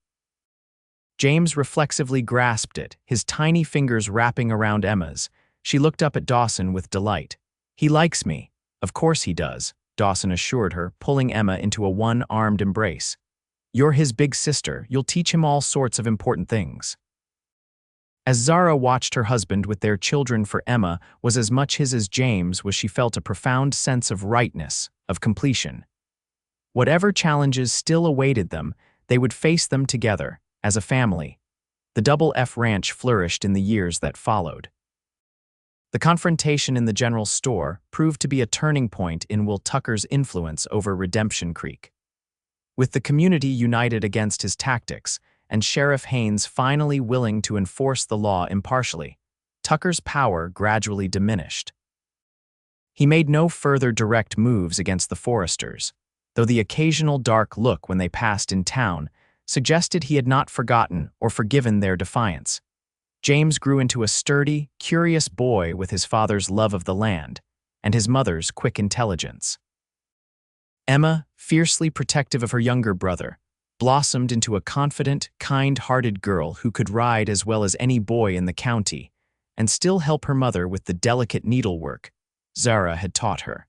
James reflexively grasped it, his tiny fingers wrapping around Emma's. She looked up at Dawson with delight. He likes me. Of course he does, Dawson assured her, pulling Emma into a one-armed embrace. You're his big sister. You'll teach him all sorts of important things. As Zara watched her husband with their children, for Emma was as much his as James was, she felt a profound sense of rightness, of completion. Whatever challenges still awaited them, they would face them together, as a family. The Double F Ranch flourished in the years that followed. The confrontation in the general store proved to be a turning point in Will Tucker's influence over Redemption Creek. With the community united against his tactics, and Sheriff Haynes finally willing to enforce the law impartially, Tucker's power gradually diminished. He made no further direct moves against the Forresters. though the occasional dark look when they passed in town suggested he had not forgotten or forgiven their defiance. James grew into a sturdy, curious boy with his father's love of the land and his mother's quick intelligence. Emma, fiercely protective of her younger brother, blossomed into a confident, kind-hearted girl who could ride as well as any boy in the county and still help her mother with the delicate needlework Zara had taught her.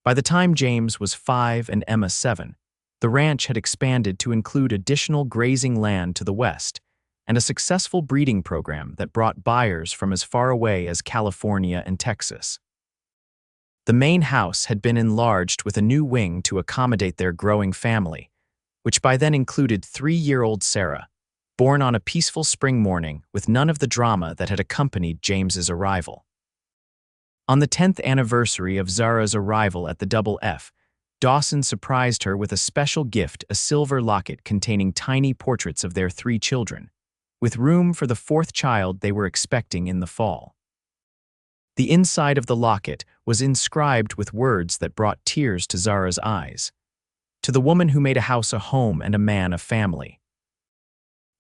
By the time James was 5 and Emma 7, the ranch had expanded to include additional grazing land to the west and a successful breeding program that brought buyers from as far away as California and Texas. The main house had been enlarged with a new wing to accommodate their growing family, which by then included 3-year-old Sarah, born on a peaceful spring morning with none of the drama that had accompanied James's arrival. On the 10th anniversary of Zara's arrival at the Double F, Dawson surprised her with a special gift, a silver locket containing tiny portraits of their 3 children, with room for the 4th child they were expecting in the fall. The inside of the locket was inscribed with words that brought tears to Zara's eyes. To the woman who made a house a home and a man a family.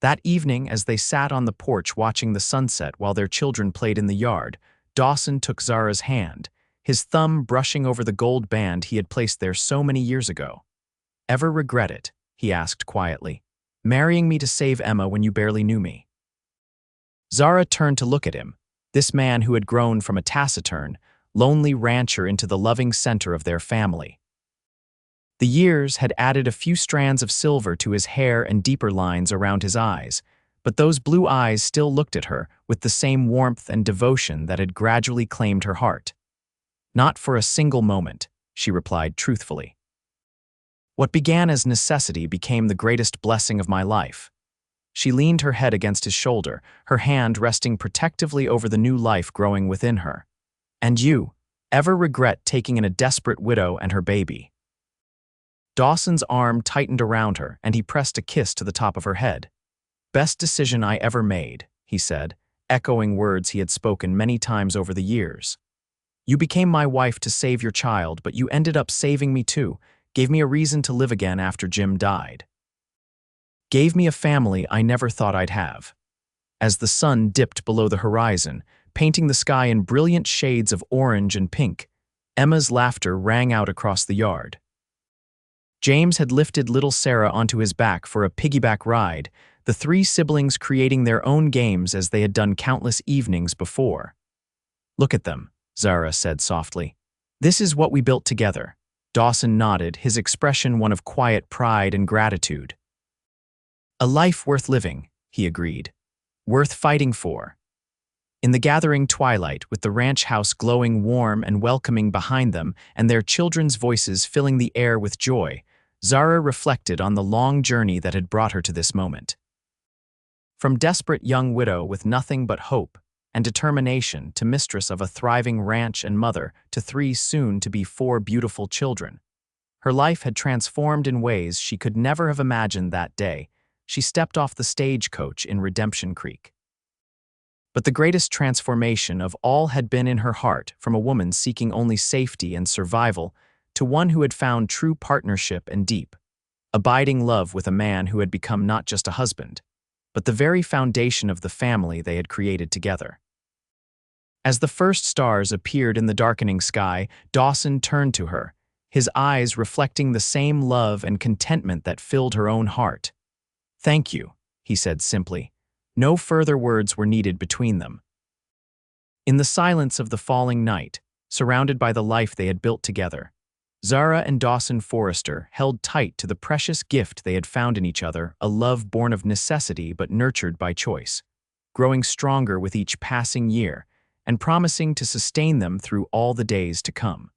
That evening, as they sat on the porch watching the sunset while their children played in the yard, Dawson took Zara's hand, his thumb brushing over the gold band he had placed there so many years ago. "Ever regret it?" he asked quietly. "Marrying me to save Emma when you barely knew me?" Zara turned to look at him, this man who had grown from a taciturn, lonely rancher into the loving center of their family. The years had added a few strands of silver to his hair and deeper lines around his eyes, but those blue eyes still looked at her with the same warmth and devotion that had gradually claimed her heart. "Not for a single moment," she replied truthfully. "What began as necessity became the greatest blessing of my life." She leaned her head against his shoulder, her hand resting protectively over the new life growing within her. "And you, ever regret taking in a desperate widow and her baby?" Dawson's arm tightened around her, and he pressed a kiss to the top of her head. "Best decision I ever made," he said, echoing words he had spoken many times over the years. "You became my wife to save your child, but you ended up saving me too, gave me a reason to live again after Jim died. Gave me a family I never thought I'd have." As the sun dipped below the horizon, painting the sky in brilliant shades of orange and pink, Emma's laughter rang out across the yard. James had lifted little Sarah onto his back for a piggyback ride, the 3 siblings creating their own games as they had done countless evenings before. "Look at them," Zara said softly. "This is what we built together." Dawson nodded, his expression one of quiet pride and gratitude. "A life worth living," he agreed. "Worth fighting for." In the gathering twilight, with the ranch house glowing warm and welcoming behind them and their children's voices filling the air with joy, Zara reflected on the long journey that had brought her to this moment. From desperate young widow with nothing but hope and determination to mistress of a thriving ranch and mother to 3 soon-to-be 4 beautiful children. Her life had transformed in ways she could never have imagined that day she stepped off the stagecoach in Redemption Creek. But the greatest transformation of all had been in her heart, from a woman seeking only safety and survival to one who had found true partnership and deep, abiding love with a man who had become not just a husband, but the very foundation of the family they had created together. As the first stars appeared in the darkening sky, Dawson turned to her, his eyes reflecting the same love and contentment that filled her own heart. "Thank you," he said simply. No further words were needed between them. In the silence of the falling night, surrounded by the life they had built together, Zara and Dawson Forrester held tight to the precious gift they had found in each other, a love born of necessity but nurtured by choice, growing stronger with each passing year and promising to sustain them through all the days to come.